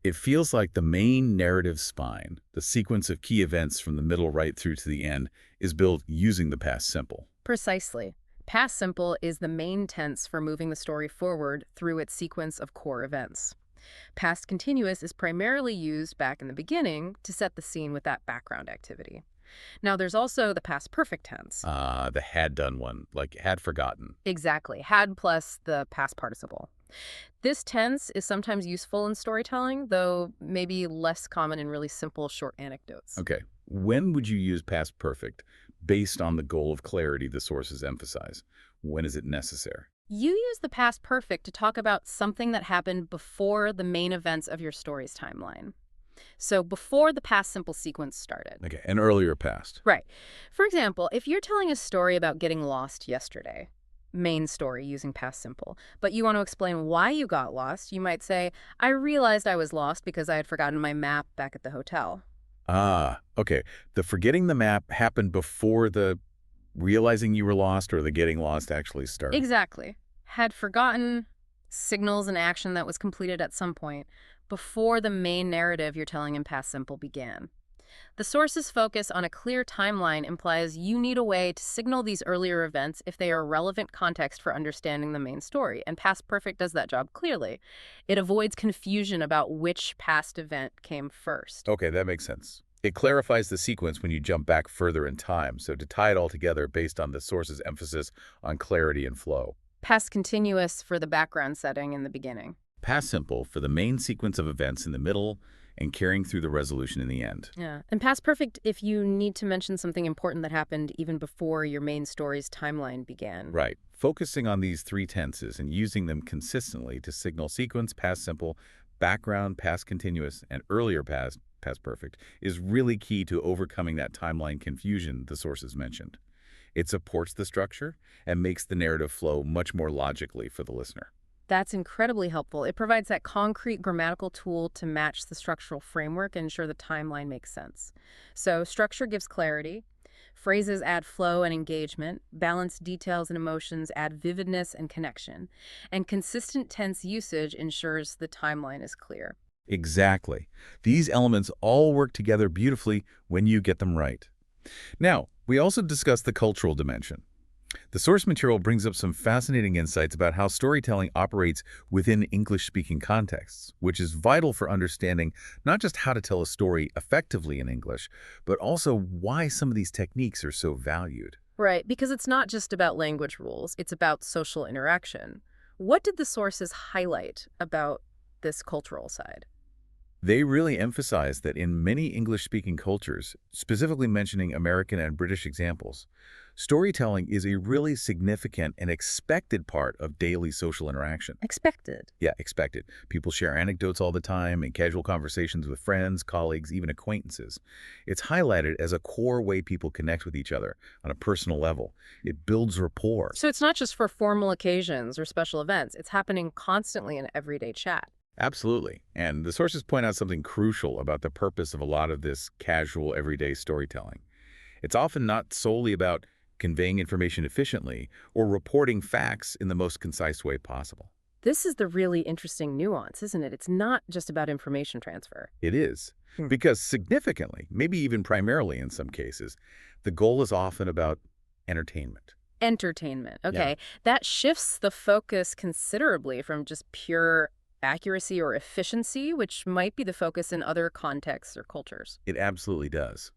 B: It feels like the main narrative spine, the sequence of key events from the middle right through to the end, is built using the past simple.
A: Precisely. Past simple is the main tense for moving the story forward through its sequence of core events. Past continuous is primarily used back in the beginning to set the scene with that background activity. Now, there's also the past perfect tense.
B: The had done one, like had forgotten.
A: Exactly. Had plus the past participle. This tense is sometimes useful in storytelling, though maybe less common in really simple short anecdotes.
B: Okay. When would you use past perfect based on the goal of clarity the sources emphasize? When is it necessary?
A: You use the past perfect to talk about something that happened before the main events of your story's timeline. So before the past simple sequence started.
B: Okay, an earlier past.
A: Right. For example, if you're telling a story about getting lost yesterday, main story using past simple, but you want to explain why you got lost, you might say, I realized I was lost because I had forgotten my map back at the hotel.
B: Okay. The forgetting the map happened before the realizing you were lost or the getting lost actually started.
A: Exactly. Had forgotten signals an action that was completed at some point before the main narrative you're telling in past simple began. The source's focus on a clear timeline implies you need a way to signal these earlier events if they are relevant context for understanding the main story, and past perfect does that job clearly. It avoids confusion about which past event came first.
B: Okay, that makes sense. It clarifies the sequence when you jump back further in time, so to tie it all together based on the source's emphasis on clarity and flow.
A: Past continuous for the background setting in the beginning.
B: Past simple for the main sequence of events in the middle and carrying through the resolution in the end.
A: Yeah. And past perfect if you need to mention something important that happened even before your main story's timeline began.
B: Right. Focusing on these three tenses and using them consistently to signal sequence, past simple, background, past continuous, and earlier past perfect is really key to overcoming that timeline confusion the sources mentioned. It supports the structure and makes the narrative flow much more logically for the listener.
A: That's incredibly helpful. It provides that concrete grammatical tool to match the structural framework and ensure the timeline makes sense. So structure gives clarity, phrases add flow and engagement, balanced details and emotions add vividness and connection, and consistent tense usage ensures the timeline is clear.
B: Exactly. These elements all work together beautifully when you get them right. Now, we also discussed the cultural dimension. The source material brings up some fascinating insights about how storytelling operates within English-speaking contexts, which is vital for understanding not just how to tell a story effectively in English, but also why some of these techniques are so valued.
A: Right, because it's not just about language rules, it's about social interaction. What did the sources highlight about this cultural side?
B: They really emphasize that in many English-speaking cultures, specifically mentioning American and British examples, storytelling is a really significant and expected part of daily social interaction.
A: Expected.
B: Yeah, expected. People share anecdotes all the time in casual conversations with friends, colleagues, even acquaintances. It's highlighted as a core way people connect with each other on a personal level. It builds rapport.
A: So it's not just for formal occasions or special events. It's happening constantly in everyday chat.
B: Absolutely. And the sources point out something crucial about the purpose of a lot of this casual, everyday storytelling. It's often not solely about conveying information efficiently or reporting facts in the most concise way possible.
A: This is the really interesting nuance, isn't it? It's not just about information transfer.
B: It is. Because significantly, maybe even primarily in some cases, the goal is often about entertainment.
A: Entertainment. Okay.
B: Yeah.
A: That shifts the focus considerably from just pure accuracy or efficiency, which might be the focus in other contexts or cultures.
B: It absolutely does.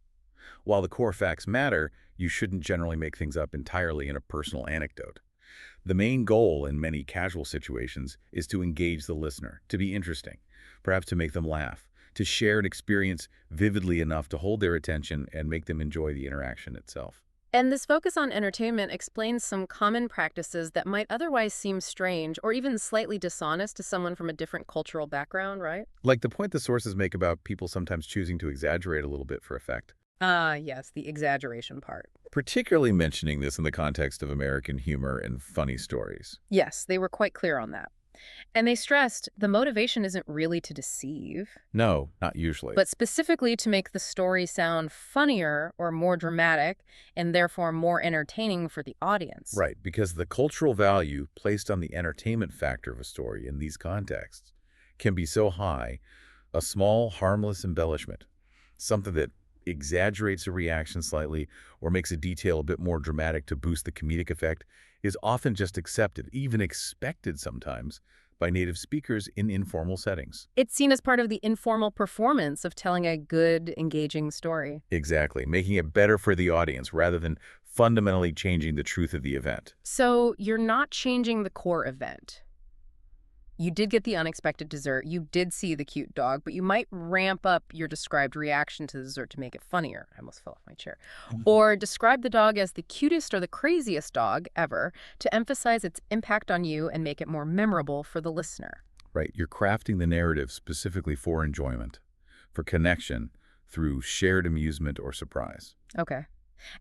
B: While the core facts matter, you shouldn't generally make things up entirely in a personal anecdote. The main goal in many casual situations is to engage the listener, to be interesting, perhaps to make them laugh, to share an experience vividly enough to hold their attention and make them enjoy the interaction itself.
A: And this focus on entertainment explains some common practices that might otherwise seem strange or even slightly dishonest to someone from a different cultural background, right?
B: Like the point the sources make about people sometimes choosing to exaggerate a little bit for effect.
A: Ah, yes, the exaggeration part.
B: Particularly mentioning this in the context of American humor and funny stories.
A: Yes, they were quite clear on that. And they stressed the motivation isn't really to deceive,
B: No, not usually.
A: but specifically to make the story sound funnier or more dramatic and therefore more entertaining for the audience.
B: Right, because the cultural value placed on the entertainment factor of a story in these contexts can be so high, a small, harmless embellishment, something that exaggerates a reaction slightly or makes a detail a bit more dramatic to boost the comedic effect, is often just accepted, even expected sometimes, by native speakers in informal settings.
A: It's seen as part of the informal performance of telling a good, engaging story.
B: Exactly, making it better for the audience rather than fundamentally changing the truth of the event.
A: So you're not changing the core event. You did get the unexpected dessert, you did see the cute dog, but you might ramp up your described reaction to the dessert to make it funnier. I almost fell off my chair. Or describe the dog as the cutest or the craziest dog ever to emphasize its impact on you and make it more memorable for the listener.
B: Right, you're crafting the narrative specifically for enjoyment, for connection, through shared amusement or surprise.
A: Okay.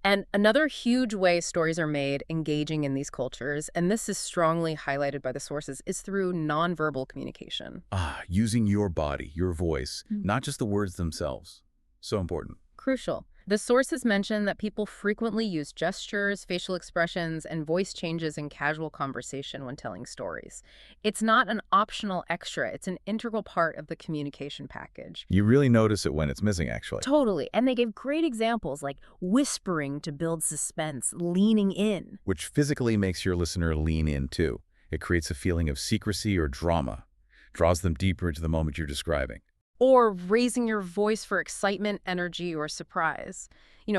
A: And another huge way stories are made engaging in these cultures, and this is strongly highlighted by the sources, is through nonverbal communication.
B: Using your body, your voice,
A: Mm.
B: not just the words themselves. So important.
A: Crucial. The sources mention that people frequently use gestures, facial expressions, and voice changes in casual conversation when telling stories. It's not an optional extra, it's an integral part of the communication package.
B: You really notice it when it's missing, actually.
A: Totally. And they gave great examples like whispering to build suspense, leaning in.
B: Which physically makes your listener lean in, too. It creates a feeling of secrecy or drama, draws them deeper into the moment you're describing.
A: Or raising your voice for excitement, energy, or surprise.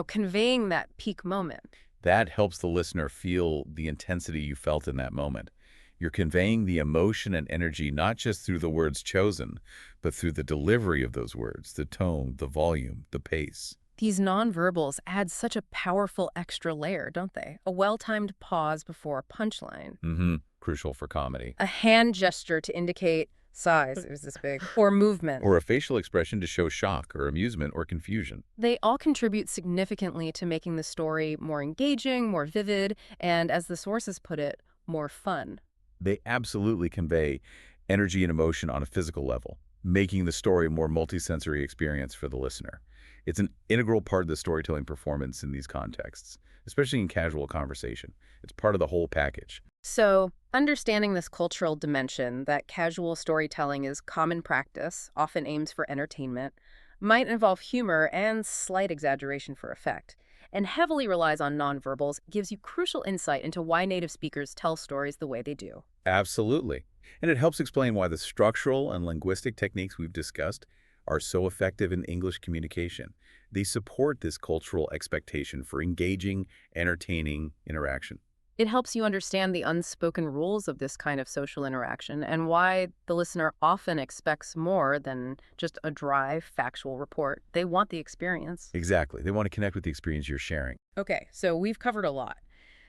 A: Conveying that peak moment.
B: That helps the listener feel the intensity you felt in that moment. You're conveying the emotion and energy not just through the words chosen, but through the delivery of those words, the tone, the volume, the pace.
A: These nonverbals add such a powerful extra layer, don't they? A well-timed pause before a punchline.
B: Crucial for comedy.
A: A hand gesture to indicate size, it was this big, or movement.
B: Or a facial expression to show shock or amusement or confusion.
A: They all contribute significantly to making the story more engaging, more vivid, and, as the sources put it, more fun.
B: They absolutely convey energy and emotion on a physical level, making the story a more multisensory experience for the listener. It's an integral part of the storytelling performance in these contexts, especially in casual conversation. It's part of the whole package.
A: So, understanding this cultural dimension that casual storytelling is common practice, often aims for entertainment, might involve humor and slight exaggeration for effect, and heavily relies on nonverbals, gives you crucial insight into why native speakers tell stories the way they do.
B: Absolutely. And it helps explain why the structural and linguistic techniques we've discussed are so effective in English communication. They support this cultural expectation for engaging, entertaining interaction.
A: It helps you understand the unspoken rules of this kind of social interaction and why the listener often expects more than just a dry, factual report. They want the experience.
B: Exactly. They want to connect with the experience you're sharing.
A: Okay, so we've covered a lot.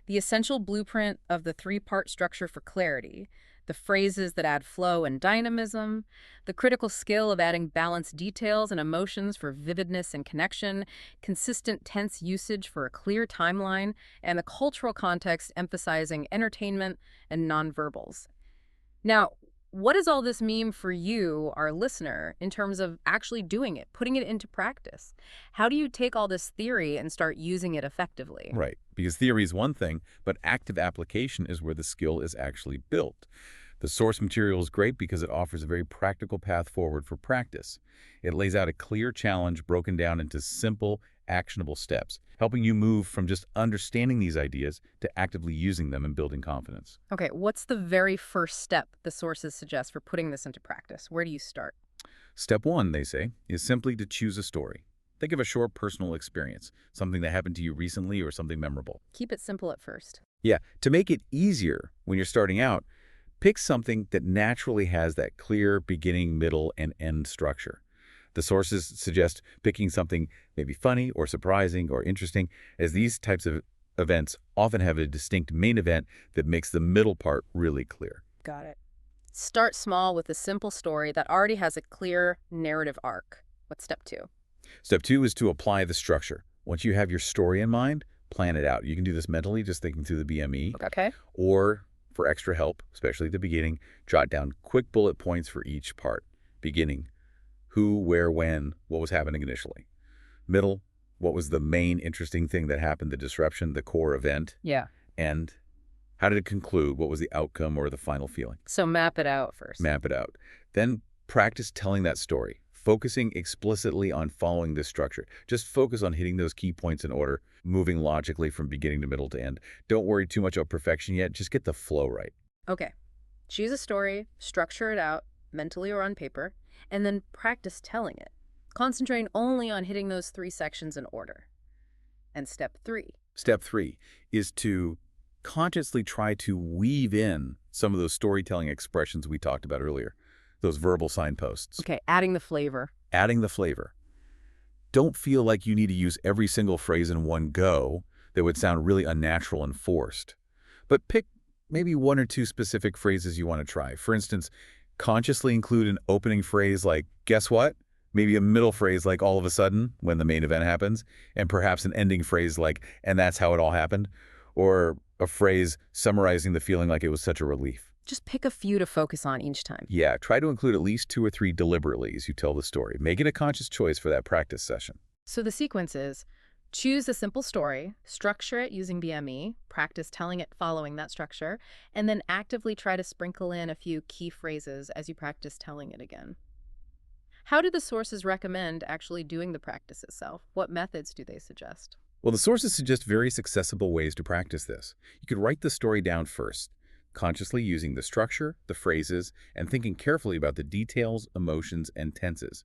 A: The essential blueprint of the three-part structure for clarity, the phrases that add flow and dynamism, the critical skill of adding balanced details and emotions for vividness and connection, consistent tense usage for a clear timeline, and the cultural context emphasizing entertainment and nonverbals. Now, what does all this mean for you, our listener, in terms of actually doing it, putting it into practice? How do you take all this theory and start using it effectively?
B: Right. Because theory is one thing, but active application is where the skill is actually built. The source material is great because it offers a very practical path forward for practice. It lays out a clear challenge broken down into simple, actionable steps, helping you move from just understanding these ideas to actively using them and building confidence.
A: Okay, what's the very first step the sources suggest for putting this into practice? Where do you start?
B: Step one, they say, is simply to choose a story. Think of a short personal experience, something that happened to you recently or something memorable.
A: Keep it simple at first.
B: Yeah, to make it easier when you're starting out, pick something that naturally has that clear beginning, middle, and end structure. The sources suggest picking something maybe funny or surprising or interesting, as these types of events often have a distinct main event that makes the middle part really clear.
A: Got it. Start small with a simple story that already has a clear narrative arc. What's step 2?
B: Step 2 is to apply the structure. Once you have your story in mind, plan it out. You can do this mentally, just thinking through the BME,
A: Okay.
B: or for extra help, especially at the beginning, jot down quick bullet points for each part. Beginning, who, where, when, what was happening initially. Middle, what was the main interesting thing that happened, the disruption, the core event.
A: Yeah.
B: End, how did it conclude? What was the outcome or the final feeling?
A: So map it out first.
B: Map it out. Then practice telling that story, focusing explicitly on following this structure. Just focus on hitting those key points in order, moving logically from beginning to middle to end. Don't worry too much about perfection yet. Just get the flow right.
A: Okay. Choose a story, structure it out, mentally or on paper, and then practice telling it. Concentrating only on hitting those 3 sections in order. And step 3.
B: Step 3 is to consciously try to weave in some of those storytelling expressions we talked about earlier, those verbal signposts.
A: Okay, adding the flavor.
B: Adding the flavor. Don't feel like you need to use every single phrase in one go that would sound really unnatural and forced. But pick maybe 1 or 2 specific phrases you want to try. For instance, consciously include an opening phrase like, guess what? Maybe a middle phrase like, all of a sudden, when the main event happens, and perhaps an ending phrase like, and that's how it all happened, or a phrase summarizing the feeling like it was such a relief.
A: Just pick a few to focus on each time.
B: Yeah, try to include at least 2 or 3 deliberately as you tell the story. Make it a conscious choice for that practice session.
A: So the sequence is, choose a simple story, structure it using BME, practice telling it following that structure, and then actively try to sprinkle in a few key phrases as you practice telling it again. How do the sources recommend actually doing the practice itself? What methods do they suggest?
B: Well, the sources suggest various accessible ways to practice this. You could write the story down first, consciously using the structure, the phrases, and thinking carefully about the details, emotions, and tenses.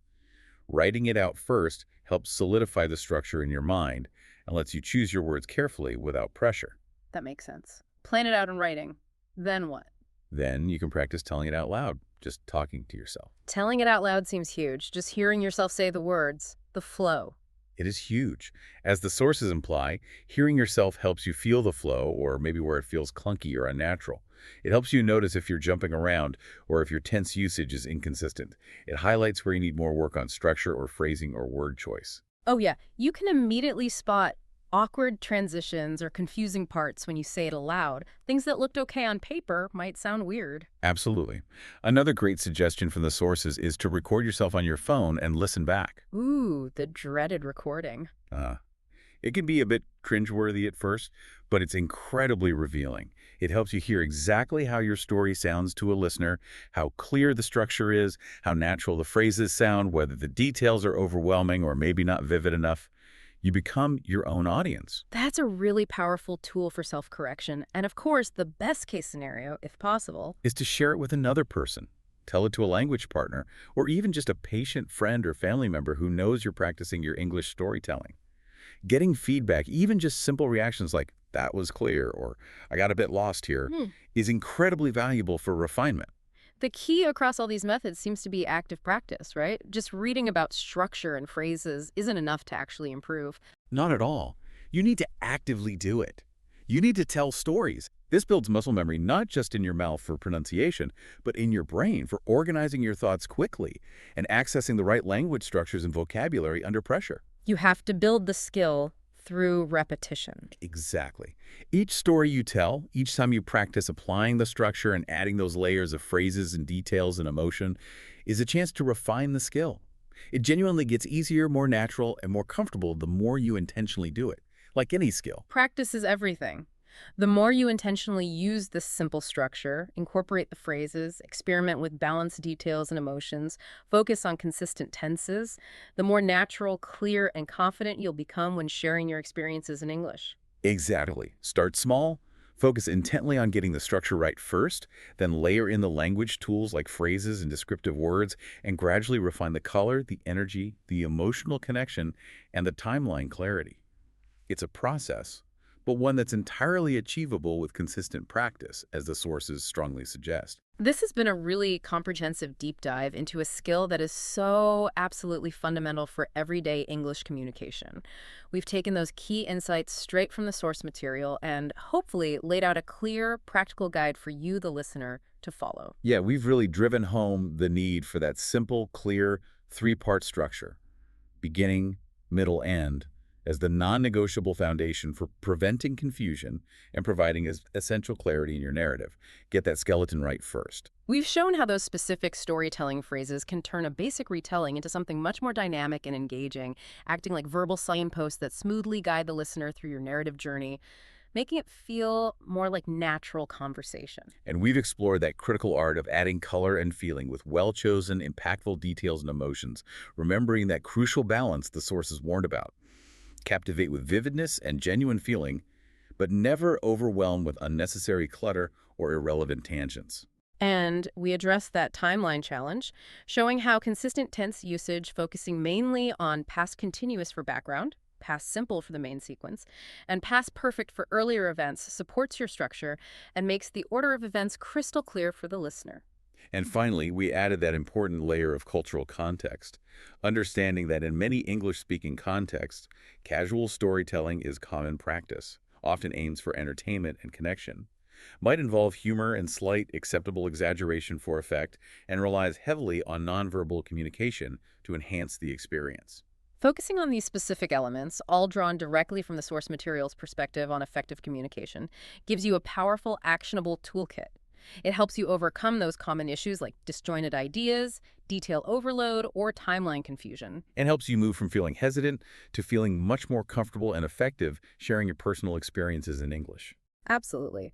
B: Writing it out first helps solidify the structure in your mind and lets you choose your words carefully without pressure.
A: That makes sense. Plan it out in writing. Then what?
B: Then you can practice telling it out loud, just talking to yourself.
A: Telling it out loud seems huge. Just hearing yourself say the words, the flow.
B: It is huge. As the sources imply, hearing yourself helps you feel the flow, or maybe where it feels clunky or unnatural. It helps you notice if you're jumping around or if your tense usage is inconsistent. It highlights where you need more work on structure or phrasing or word choice.
A: Oh yeah, you can immediately spot awkward transitions or confusing parts when you say it aloud. Things that looked okay on paper might sound weird.
B: Absolutely. Another great suggestion from the sources is to record yourself on your phone and listen back.
A: Ooh, the dreaded recording.
B: It can be a bit cringeworthy at first, but it's incredibly revealing. It helps you hear exactly how your story sounds to a listener, how clear the structure is, how natural the phrases sound, whether the details are overwhelming or maybe not vivid enough. You become your own audience.
A: That's a really powerful tool for self-correction. And of course, the best case scenario, if possible,
B: Is to share it with another person. Tell it to a language partner, or even just a patient friend or family member who knows you're practicing your English storytelling. Getting feedback, even just simple reactions like, that was clear, or I got a bit lost here, is incredibly valuable for refinement.
A: the key across all these methods seems to be active practice, right? Just reading about structure and phrases isn't enough to actually improve.
B: Not at all. You need to actively do it. You need to tell stories. This builds muscle memory not just in your mouth for pronunciation, but in your brain for organizing your thoughts quickly and accessing the right language structures and vocabulary under pressure.
A: You have to build the skill through repetition.
B: Exactly. Each story you tell, each time you practice applying the structure and adding those layers of phrases and details and emotion, is a chance to refine the skill. It genuinely gets easier, more natural, and more comfortable the more you intentionally do it, like any skill.
A: Practice is everything. The more you intentionally use this simple structure, incorporate the phrases, experiment with balanced details and emotions, focus on consistent tenses, the more natural, clear, and confident you'll become when sharing your experiences in English.
B: Exactly. Start small, focus intently on getting the structure right first, then layer in the language tools like phrases and descriptive words, and gradually refine the color, the energy, the emotional connection, and the timeline clarity. It's a process, but one that's entirely achievable with consistent practice, as the sources strongly suggest.
A: This has been a really comprehensive deep dive into a skill that is so absolutely fundamental for everyday English communication. We've taken those key insights straight from the source material and hopefully laid out a clear, practical guide for you, the listener, to follow.
B: Yeah, we've really driven home the need for that simple, clear, three-part structure, beginning, middle, end, as the non-negotiable foundation for preventing confusion and providing essential clarity in your narrative. Get that skeleton right first.
A: We've shown how those specific storytelling phrases can turn a basic retelling into something much more dynamic and engaging, acting like verbal signposts that smoothly guide the listener through your narrative journey, making it feel more like natural conversation.
B: And we've explored that critical art of adding color and feeling with well-chosen, impactful details and emotions, remembering that crucial balance the sources warned about. Captivate with vividness and genuine feeling, but never overwhelm with unnecessary clutter or irrelevant tangents.
A: And we addressed that timeline challenge, showing how consistent tense usage focusing mainly on past continuous for background, past simple for the main sequence, and past perfect for earlier events supports your structure and makes the order of events crystal clear for the listener.
B: And finally, we added that important layer of cultural context, understanding that in many English-speaking contexts, casual storytelling is common practice, often aims for entertainment and connection, might involve humor and slight acceptable exaggeration for effect, and relies heavily on nonverbal communication to enhance the experience.
A: Focusing on these specific elements, all drawn directly from the source material's perspective on effective communication, gives you a powerful, actionable toolkit. It helps you overcome those common issues like disjointed ideas, detail overload, or timeline confusion.
B: And helps you move from feeling hesitant to feeling much more comfortable and effective sharing your personal experiences in English.
A: Absolutely.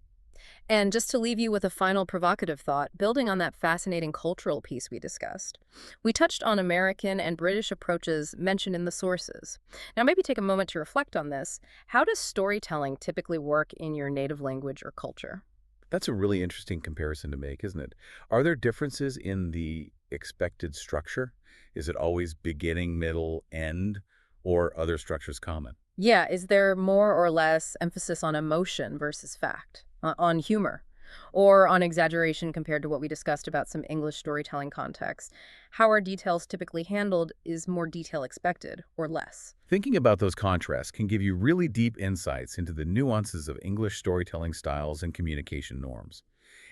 A: And just to leave you with a final provocative thought, building on that fascinating cultural piece we discussed, we touched on American and British approaches mentioned in the sources. Now, maybe take a moment to reflect on this. How does storytelling typically work in your native language or culture?
B: That's a really interesting comparison to make, isn't it? Are there differences in the expected structure? Is it always beginning, middle, end, or other structures common?
A: Yeah, is there more or less emphasis on emotion versus fact, on humor, or on exaggeration compared to what we discussed about some English storytelling contexts? How are details typically handled? Is more detail expected or less?
B: Thinking about those contrasts can give you really deep insights into the nuances of English storytelling styles and communication norms.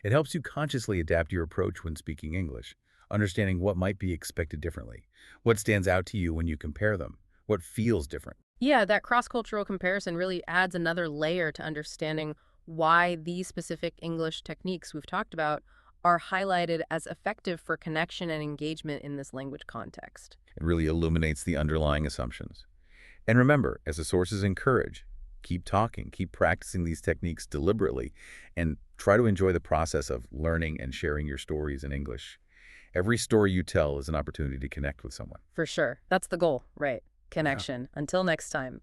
B: It helps you consciously adapt your approach when speaking English, understanding what might be expected differently, what stands out to you when you compare them, what feels different.
A: Yeah, that cross-cultural comparison really adds another layer to understanding why these specific English techniques we've talked about are highlighted as effective for connection and engagement in this language context.
B: It really illuminates the underlying assumptions. And remember, as the sources encourage, keep talking, keep practicing these techniques deliberately, and try to enjoy the process of learning and sharing your stories in English. Every story you tell is an opportunity to connect with someone.
A: For sure. That's the goal, right?
B: Yeah.
A: Connection. Until next time.